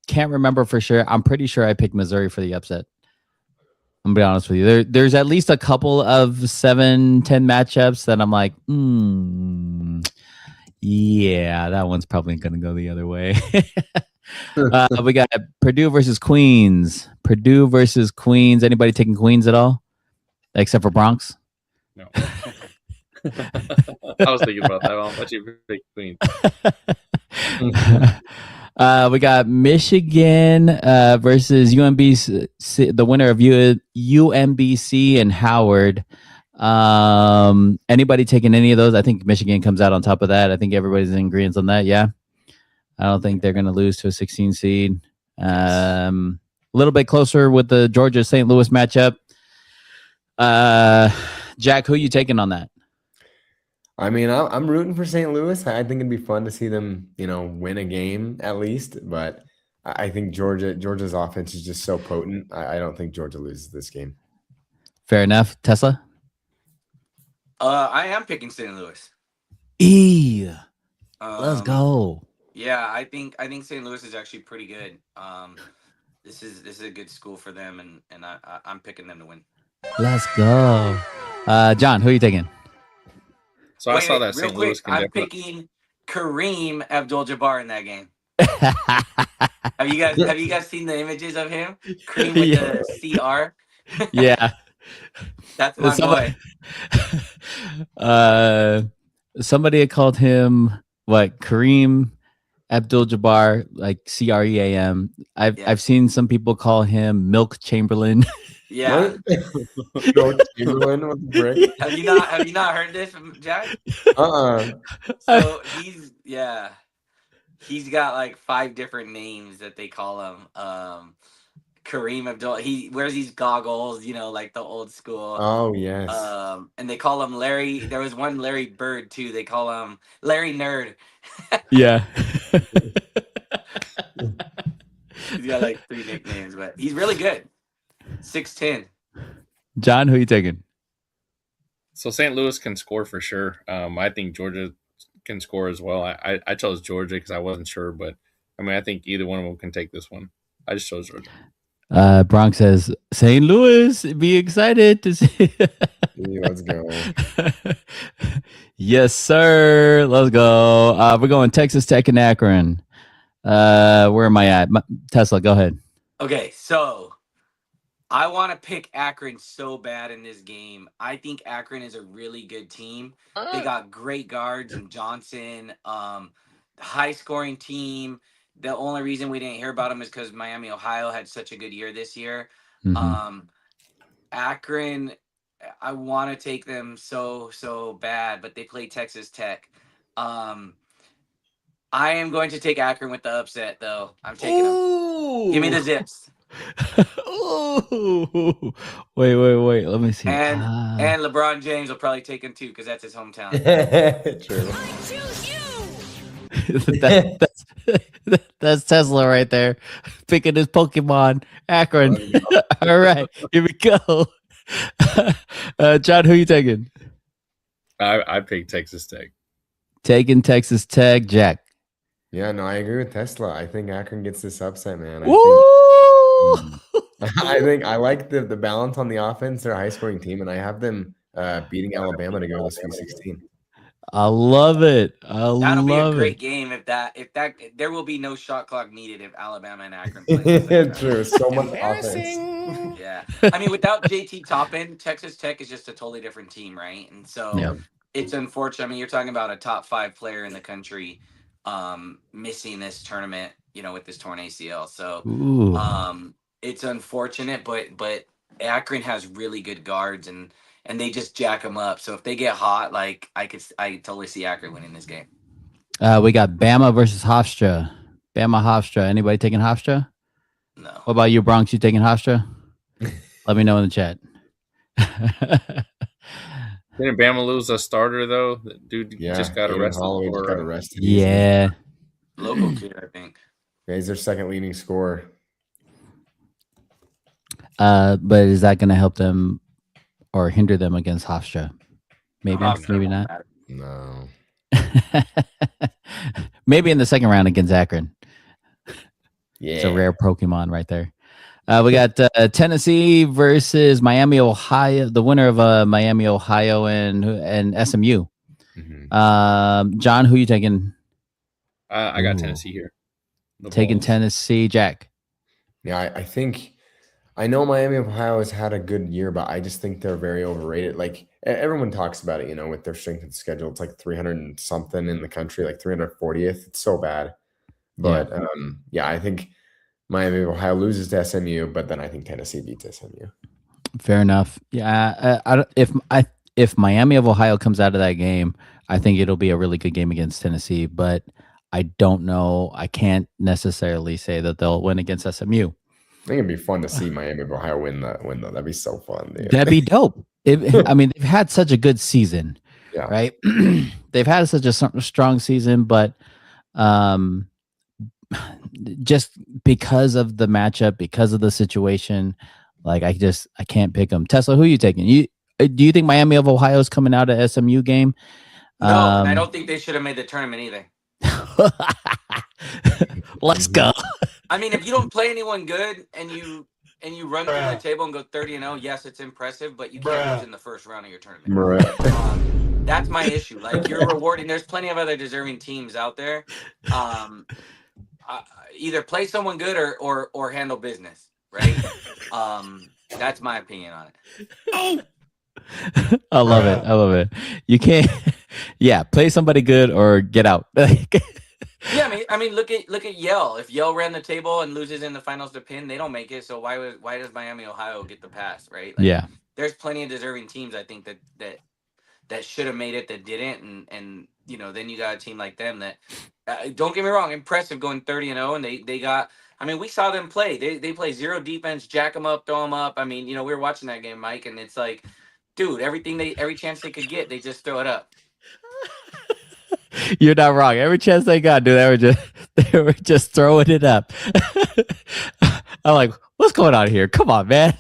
can't remember for sure. I'm pretty sure I picked Missouri for the upset. I'm gonna be honest with you. There's at least a couple of 7-10 matchups that I'm like, yeah, that one's probably gonna go the other way. We got Purdue versus Queens. Anybody taking Queens at all? Except for Bronx? No. I was thinking about that. I'll let you pick Queens. We got Michigan versus UMBC, the winner of UMBC and Howard. Anybody taking any of those? I think Michigan comes out on top of that. I think everybody's in agreement on that. Yeah. I don't think they're going to lose to a 16 seed. A little bit closer with the Georgia-St. Louis matchup. Jack, who are you taking on that? I mean, I'm rooting for St. Louis. I think it'd be fun to see them, win a game at least. But I think Georgia's offense is just so potent. I don't think Georgia loses this game. Fair enough. Tesla? I am picking St. Louis. Let's go. Yeah, I think St. Louis is actually pretty good. This is a good school for them, and I'm picking them to win. Let's go. John, who are you taking? So I saw that St. Louis. I'm picking Kareem Abdul-Jabbar in that game. Have you guys seen the images of him? Kareem with the CR. Yeah. That's my boy. Somebody had called him what? Kareem Abdul-Jabbar, like Cream. I've seen some people call him Milk Chamberlain. Yeah. Milk Chamberlain with the brick. Have you not heard this from Jack? So he's got like 5 different names that they call him. Kareem Abdul. He wears these goggles, like the old school. Oh yes. And they call him Larry. There was one Larry Bird too. They call him Larry Nerd. Yeah. He's got like 3 nicknames, but he's really good. 6'10". John, who are you taking? So St. Louis can score for sure. I think Georgia can score as well. I chose Georgia because I wasn't sure, but I think either one of them can take this one. I just chose Georgia. Bronx says St. Louis. Be excited to see. Let's go. Yes, sir. Let's go. We're going Texas Tech and Akron. Where am I at? Tesla, go ahead. Okay, so I want to pick Akron so bad in this game. I think Akron is a really good team. They got great guards and Johnson, high scoring team. The only reason we didn't hear about them is because Miami, Ohio had such a good year this year. Mm-hmm. Akron, I want to take them so bad, but they play Texas Tech. I am going to take Akron with the upset, though. I'm taking them. Give me the Zips. Ooh. Wait. Let me see. And LeBron James will probably take him too because that's his hometown. True. I choose you. That's Tesla right there, picking his Pokemon. Akron. All right, here we go. John, who you taking? I picked Texas Tech. Taking Texas Tech. Jack. Yeah, no, I agree with Tesla. I think Akron gets this upset, man. I think I like the balance on the offense. They're a high-scoring team, and I have them beating Alabama to go to the Sweet 16. I love it. That'll be a great game if there will be no shot clock needed if Alabama and Akron play. True, so much offense. Yeah, without JT Toppin, Texas Tech is just a totally different team, right? And so it's unfortunate. You're talking about a top 5 player in the country missing this tournament, with this torn ACL. So it's unfortunate, but Akron has really good guards and they just jack them up. So if they get hot, I totally see Akron winning this game. We got Bama versus Hofstra. Hofstra. Anybody taking Hofstra? No. What about you, Bronx? You taking Hofstra? Let me know in the chat. Didn't Bama lose a starter though? The dude just got arrested. Yeah. Local kid, I think. Yeah, he's their second leading scorer. But is that going to help them or hinder them against Hofstra? Maybe not. No. Maybe in the second round against Akron. Yeah. It's a rare Pokemon right there. We got Tennessee versus Miami, Ohio. The winner of Miami, Ohio, and SMU. Mm-hmm. John, who you taking? I got Tennessee here. Taking Tennessee, Jack. Yeah, I think I know Miami, Ohio has had a good year, but I just think they're very overrated. Like everyone talks about it, with their strength of schedule. It's like 300 and something in the country, like 340th. It's so bad. But I think Miami, Ohio loses to SMU, but then I think Tennessee beats SMU. Fair enough. Yeah, if Miami of Ohio comes out of that game, I think it'll be a really good game against Tennessee. But I don't know. I can't necessarily say that they'll win against SMU. I think it'd be fun to see Miami of Ohio win though. That'd be so fun, dude. That'd be dope. They've had such a good season, right? They've had such a strong season, but just because of the matchup, because of the situation, I can't pick them. Tesla, who are you taking? Do you think Miami of Ohio is coming out of SMU game? No, and I don't think they should have made the tournament either. Let's go. If you don't play anyone good and you run through the table and go 30-0, yes, it's impressive, but you can't lose in the first round of your tournament. That's my issue. You're rewarding. There's plenty of other deserving teams out there. Either play someone good or handle business, right? That's my opinion on it. I love it. I love it. You can't. Yeah, play somebody good or get out. Yeah, I mean, look at Yale. If Yale ran the table and loses in the finals to Penn, they don't make it. So why does Miami, Ohio get the pass, right? Like, Yeah. There's plenty of deserving teams. I think that should have made it that didn't, and then you got a team like them that don't get me wrong, impressive going 30-0, and they got. I mean, we saw them play. They play zero defense, jack them up, throw them up. I mean, we were watching that game, Mike, and it's like, dude, every chance they could get, they just throw it up. You're not wrong. Every chance they got, dude, they were just throwing it up. I'm like, what's going on here? Come on, man.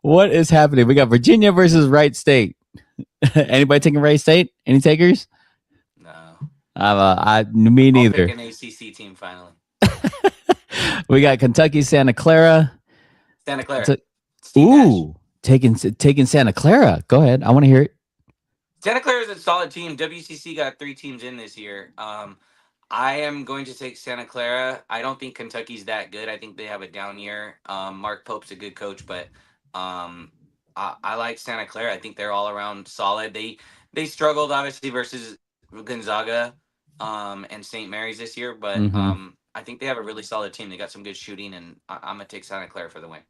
What is happening? We got Virginia versus Wright State. Anybody taking Wright State? Any takers? No. Me neither. I'll pick an ACC team finally. We got Kentucky, Santa Clara. Santa Clara. Ooh, taking Santa Clara. Go ahead. I want to hear it. Santa Clara is a solid team. WCC got 3 teams in this year. I am going to take Santa Clara. I don't think Kentucky's that good. I think they have a down year. Mark Pope's a good coach, but I like Santa Clara. I think they're all around solid. They struggled obviously versus Gonzaga and St. Mary's this year, but I think they have a really solid team. They got some good shooting, and I'm gonna take Santa Clara for the win.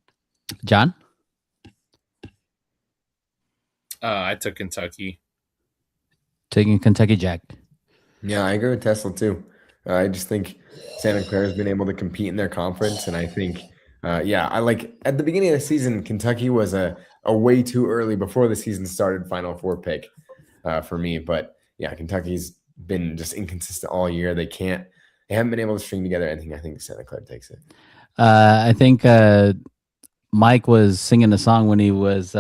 John? I took Kentucky. Taking Kentucky, Jack. Yeah, I agree with Tesla too. I just think Santa Clara has been able to compete in their conference, and I think, I like at the beginning of the season, Kentucky was a way too early before the season started Final Four pick for me. But yeah, Kentucky's been just inconsistent all year. They haven't been able to string together anything. I think Santa Clara takes it. I think Mike was singing a song when he was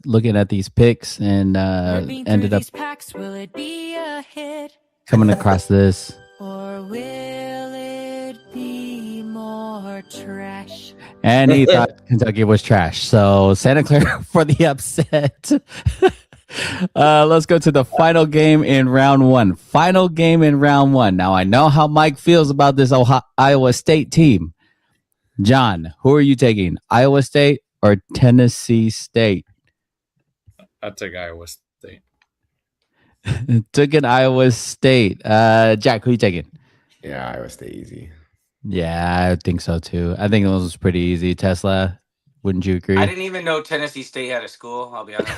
looking at these picks and ended up packs, will it be a hit? Coming across this. Or will it be more trash? And he thought Kentucky was trash. So Santa Clara for the upset. Let's go to the final game in round 1. Final game in round 1. Now, I know how Mike feels about this Iowa State team. John, who are you taking? Iowa State or Tennessee State? I took Iowa State. Took an Iowa State. Jack, who are you taking? Yeah, Iowa State easy. Yeah, I think so too. I think it was pretty easy. Tesla, wouldn't you agree? I didn't even know Tennessee State had a school, I'll be honest.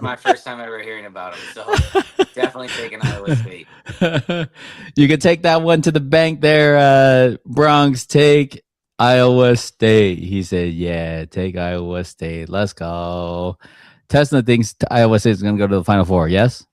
My first time ever hearing about them. So definitely taking Iowa State. You can take that one to the bank there, Bronx. Take Iowa State. He said, yeah, take Iowa State. Let's go. Tesla thinks Iowa State is going to go to the Final Four, yes?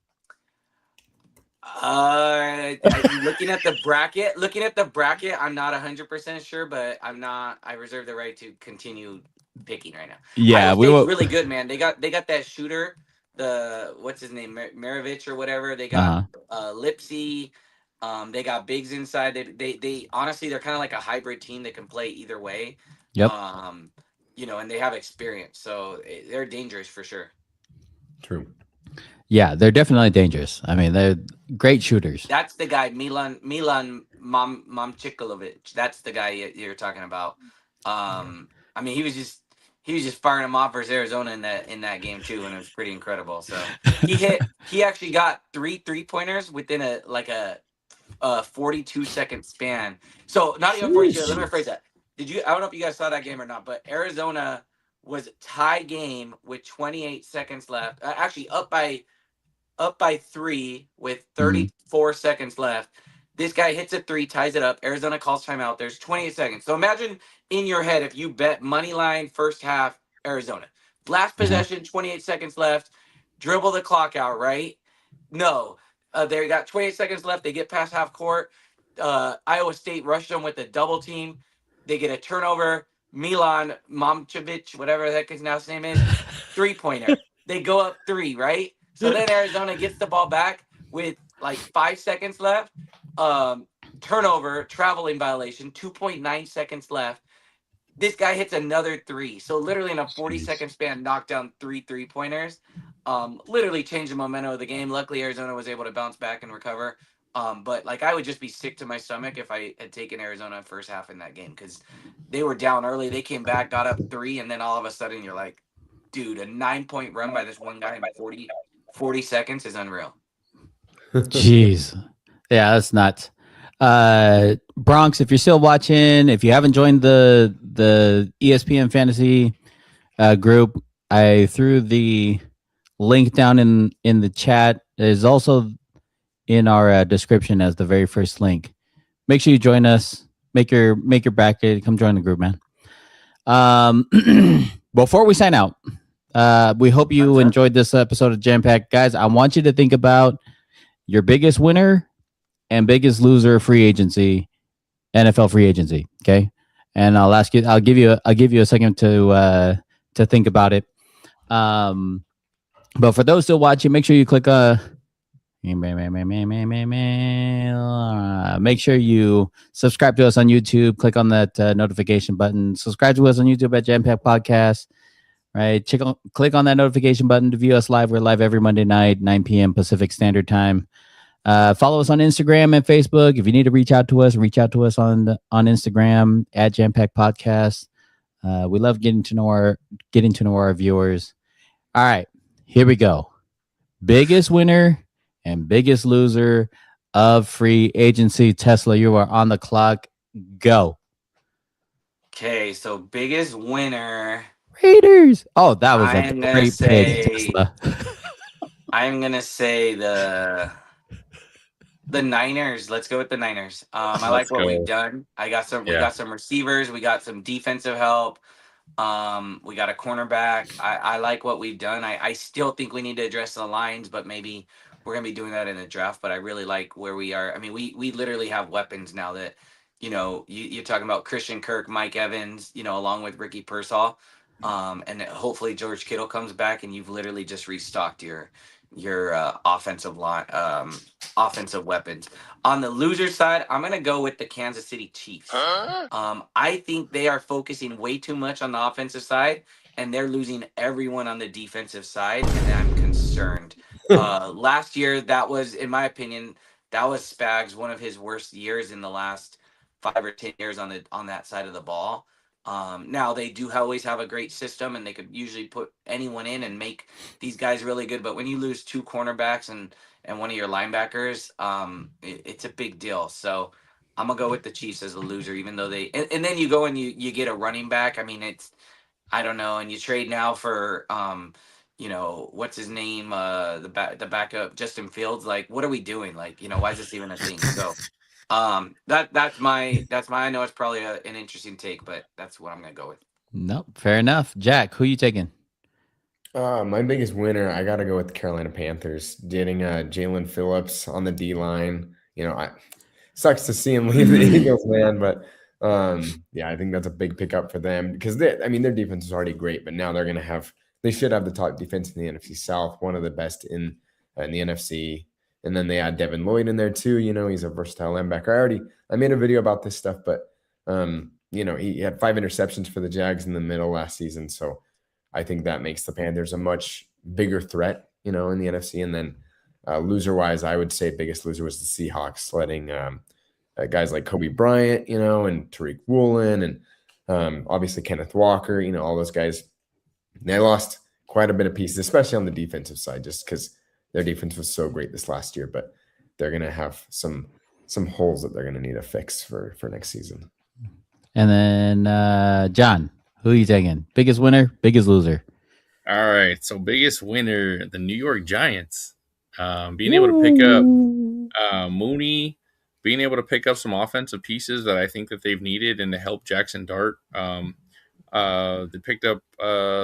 Looking at the bracket, I'm not 100% sure, but I reserve the right to continue picking right now. Yeah, we were really good, man. They got that shooter, what's his name, Maravich or whatever. They got Lipsy. They got bigs inside. They honestly, they're kind of like a hybrid team that can play either way. Yep. And they have experience, so they're dangerous for sure. True. Yeah, they're definitely dangerous. I mean, they're great shooters. That's the guy, Milan Momčiković. That's the guy you're talking about. I mean, he was just firing them off versus Arizona in that game too, and it was pretty incredible. So he actually got 3 3-pointers within a 42-second span. So not even 42. Let me rephrase that. I don't know if you guys saw that game or not, but Arizona was tie game with 28 seconds left. Actually up by 3 with 34 seconds left. This guy hits a 3, ties it up. Arizona calls timeout. There's 28 seconds. So imagine in your head if you bet money line first half Arizona. Last possession, 28 seconds left. Dribble the clock out, right? No. They got 28 seconds left. They get past half court. Iowa State rushed them with a double team. They get a turnover. Milan Momčiković, whatever the heck his last name is, 3-pointer. They go up 3, right? So then Arizona gets the ball back with like 5 seconds left. Turnover, traveling violation, 2.9 seconds left. This guy hits another 3. So literally in a 40-second span, knocked down 3 3-pointers. Literally changed the momentum of the game. Luckily, Arizona was able to bounce back and recover. But like I would just be sick to my stomach if I had taken Arizona first half in that game because they were down early. They came back, got up 3, and then all of a sudden you're like, dude, a 9-point run by this one guy in 40 seconds is unreal. Jeez. Yeah, that's nuts. Bronx, if you're still watching, if you haven't joined the ESPN Fantasy group, I threw the link down in the chat. It is also in our description as the very first link. Make sure you join us. Make your bracket. Come join the group, man. Before we sign out, we hope you enjoyed this episode of JAMM Packed. Guys, I want you to think about your biggest winner and biggest loser free agency, NFL free agency. Okay. And I'll give you a second to think about it. But for those still watching, make sure you click make sure you subscribe to us on YouTube. Click on that notification button. Subscribe to us on YouTube at JAMM Packed Podcast. Right. Click on that notification button to view us live. We're live every Monday night, 9 p.m. Pacific Standard Time. Follow us on Instagram and Facebook. If you need to reach out to us on Instagram at JAMM Packed Podcast. We love getting to know our viewers. All right, here we go. Biggest winner and biggest loser of free agency. Tesla, you are on the clock. Go. Okay, so biggest winner. Raiders. Oh, that was a great pick, Tesla. I'm gonna say the Niners. Let's go with the Niners. I like what we've done. We got some receivers. We got some defensive help. We got a cornerback. I like what we've done. I still think we need to address the lines, but maybe we're gonna be doing that in the draft. But I really like where we are. I mean, we literally have weapons now that, you're talking about Christian Kirk, Mike Evans, along with Ricky Pearsall. And hopefully George Kittle comes back, and you've literally just restocked your offensive line, offensive weapons. On the loser side, I'm gonna go with the Kansas City Chiefs. I think they are focusing way too much on the offensive side, and they're losing everyone on the defensive side, and I'm concerned. Last year, that was, in my opinion, that was Spags' one of his worst years in the last 5 or 10 years on that side of the ball. Now they do always have a great system, and they could usually put anyone in and make these guys really good. But when you lose 2 cornerbacks and one of your linebackers, it's a big deal. So I'm gonna go with the Chiefs as a loser, even though and then you go and you get a running back. I mean, I don't know, and you trade now for what's his name, the backup Justin Fields. Like, what are we doing? Like, why is this even a thing? So. That's my I know it's probably an interesting take, but that's what I'm gonna go with. Nope, fair enough. Jack, who you taking? My biggest winner, I gotta go with the Carolina Panthers, getting Jalen Phillips on the D line. Sucks to see him leave the Eagles, man, but I think that's a big pickup for them because their defense is already great, but now they should have the top defense in the NFC South, one of the best in the NFC. And then they add Devin Lloyd in there too. He's a versatile linebacker. I made a video about this stuff, but he had 5 interceptions for the Jags in the middle last season. So I think that makes the Panthers a much bigger threat, in the NFC. And then loser wise, I would say biggest loser was the Seahawks, letting guys like Kobe Bryant, and Tariq Woolen and obviously Kenneth Walker, all those guys. They lost quite a bit of pieces, especially on the defensive side, just because their defense was so great this last year, but they're going to have some holes that they're going to need to fix for next season. And then, John, who are you taking? Biggest winner, biggest loser? All right. So biggest winner, the New York Giants. Being able to pick up Mooney, being able to pick up some offensive pieces that I think that they've needed and to help Jackson Dart. They picked up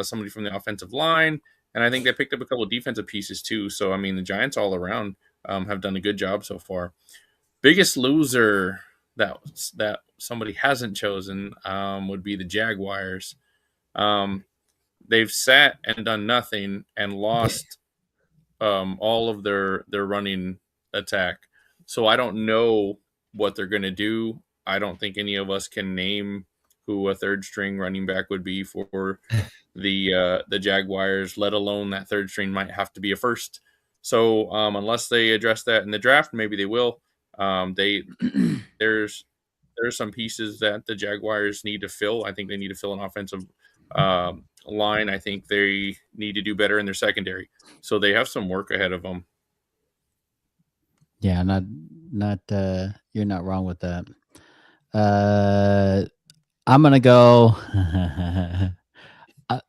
somebody from the offensive line. And I think they picked up a couple of defensive pieces too. So, the Giants all around have done a good job so far. Biggest loser that somebody hasn't chosen would be the Jaguars. They've sat and done nothing and lost all of their running attack. So I don't know what they're going to do. I don't think any of us can name who a third string running back would be for the Jaguars, let alone that third string might have to be a first. So unless they address that in the draft, maybe they will. They there's some pieces that the Jaguars need to fill. I think they need to fill an offensive line. I think they need to do better in their secondary. So they have some work ahead of them. Yeah, you're not wrong with that. I'm gonna go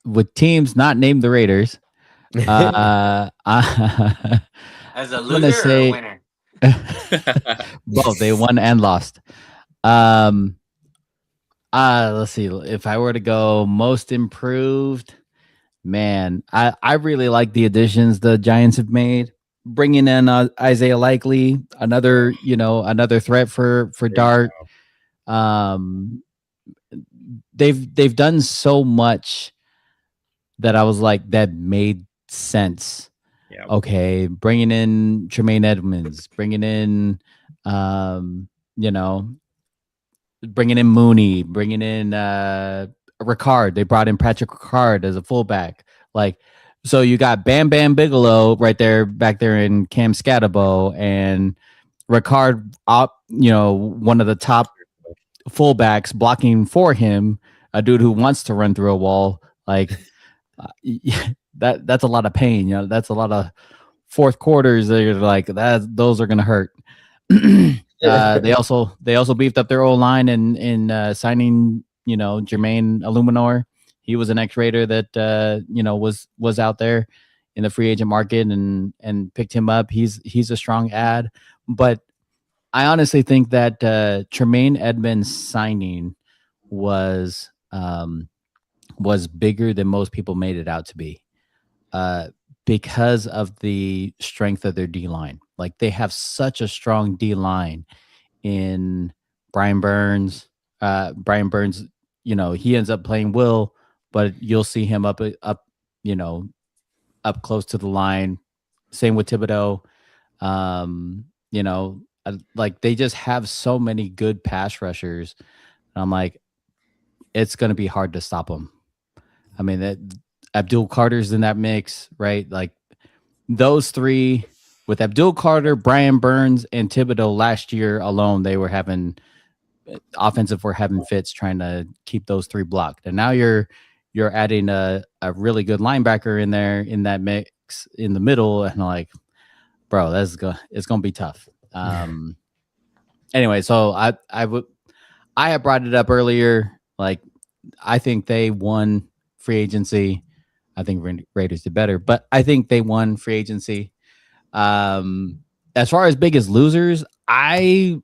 with teams not named the Raiders. As a loser or a winner? Both. They won and lost. Let's see. If I were to go most improved, man, I really like the additions the Giants have made. Bringing in Isaiah Likely, another threat for Dart. They've done so much that I was like, that made sense. Yeah. Okay, bringing in Tremaine Edmonds, bringing in bringing in Mooney, bringing in Ricard. They brought in Patrick Ricard as a fullback. Like, so you got Bam Bam Bigelow right there, back there in Cam Scatabo, and Ricard, one of the top fullbacks blocking for him, a dude who wants to run through a wall. Like, that's a lot of pain. That's a lot of fourth quarters that you're like, those are gonna hurt. They also beefed up their O-line in signing, Jermaine Illuminor. He was an ex-Raider that was out there in the free agent market and picked him up. He's a strong add, but I honestly think that Tremaine Edmonds signing was bigger than most people made it out to be, because of the strength of their D-line. Like, they have such a strong D-line in Brian Burns. Brian Burns, he ends up playing Will, but you'll see him up close to the line. Same with Thibodeau. Like, they just have so many good pass rushers. And I'm like, it's going to be hard to stop them. I mean, that Abdul Carter's in that mix, right? Like, those three, with Abdul Carter, Brian Burns, and Thibodeau last year alone, they were having fits trying to keep those three blocked. And now you're adding a really good linebacker in there in that mix in the middle, and like, bro, it's gonna be tough. Anyway, so I had brought it up earlier. Like, I think they won free agency. I think Raiders did better, but I think they won free agency. As far as biggest losers, I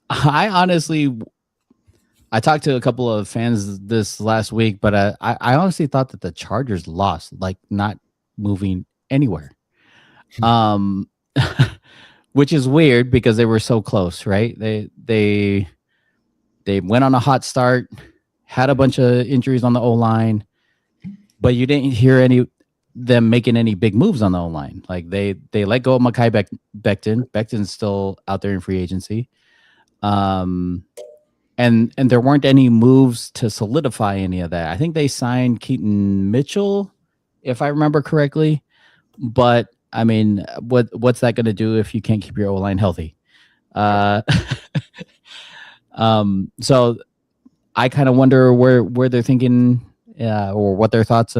honestly, I talked to a couple of fans this last week, but I honestly thought that the Chargers lost, like, not moving anywhere. Which is weird because they were so close, right? They went on a hot start, had a bunch of injuries on the O-line, but you didn't hear them making any big moves on the O-line. Like, they let go of Mekhi Becton. Becton's still out there in free agency. And there weren't any moves to solidify any of that. I think they signed Keaton Mitchell, if I remember correctly. But I mean, what's that going to do if you can't keep your O-line healthy? So I kind of wonder where they're thinking, or what their thoughts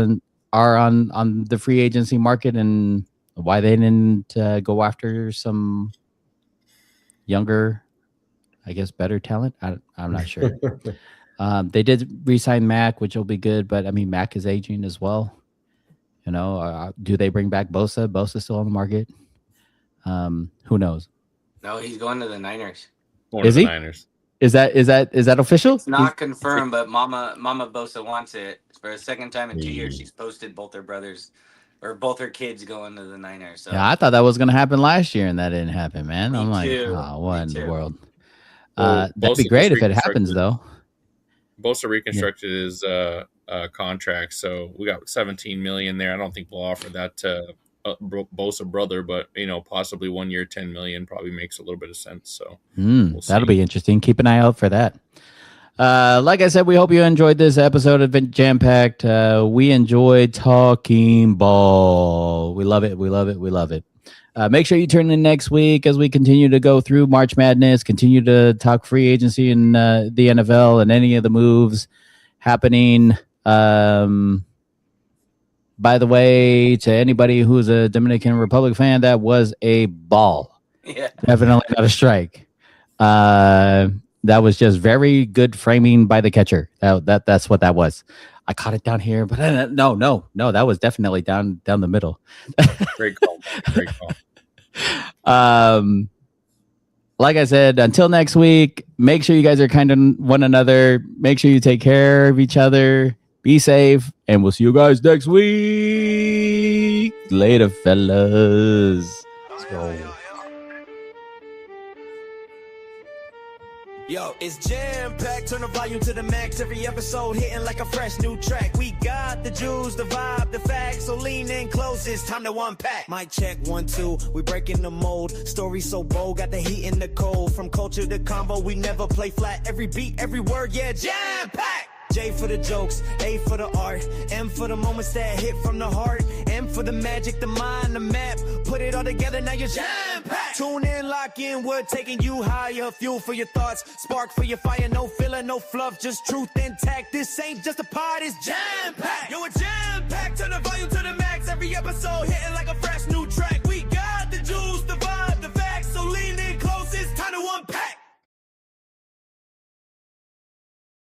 are on the free agency market, and why they didn't go after some younger, I guess, better talent. I'm not sure. They did re-sign Mac, which will be good, but I mean, Mac is aging as well. Do they bring back Bosa? Bosa's still on the market. Who knows? No, he's going to the Niners. Is he? Niners. Is that official? It's not confirmed, but Mama Bosa wants it. For a second time in 2 years, she's posted both her brothers or both her kids going to the Niners. So. Yeah, I thought that was going to happen last year, and that didn't happen, man. Me I'm like, too. oh, what in the world? Well, that'd be great if it happens, though. Bosa reconstructed his contract, so we got $17 million there. I don't think we'll offer that to Bosa brother, but possibly 1 year, $10 million probably makes a little bit of sense. So that'll be interesting. Keep an eye out for that. Like I said, we hope you enjoyed this episode of JAMM Packed. We enjoyed talking ball. We love it. We love it. We love it. Make sure you turn in next week as we continue to go through March Madness, continue to talk free agency in the NFL and any of the moves happening. By the way, to anybody who's a Dominican Republic fan, that was a ball. Yeah. Definitely not a strike. That was just very good framing by the catcher. That's what that was. I caught it down here, but no, that was definitely down the middle. Great call. Great call. Like I said, until next week, make sure you guys are kind to one another. Make sure you take care of each other. Be safe, and we'll see you guys next week. Later, fellas. Let's go. Yo, it's jam packed, turn the volume to the max. Every episode hitting like a fresh new track. We got the juice, the vibe, the facts. So lean in close, it's time to unpack. Mic check 1 2, we breaking the mold. Story so bold, got the heat in the cold. From culture to combo, we never play flat. Every beat, every word, yeah, jam packed. J for the jokes, A for the art, M for the moments that hit from the heart, M for the magic, the mind, the map. Put it all together, now you're jam-packed. Tune in, lock in, we're taking you higher. Fuel for your thoughts, spark for your fire. No filler, no fluff, just truth intact. This ain't just a pod, it's jam-packed. Yo, we're jam-packed, turn the volume to the max. Every episode hitting like a fresh new track.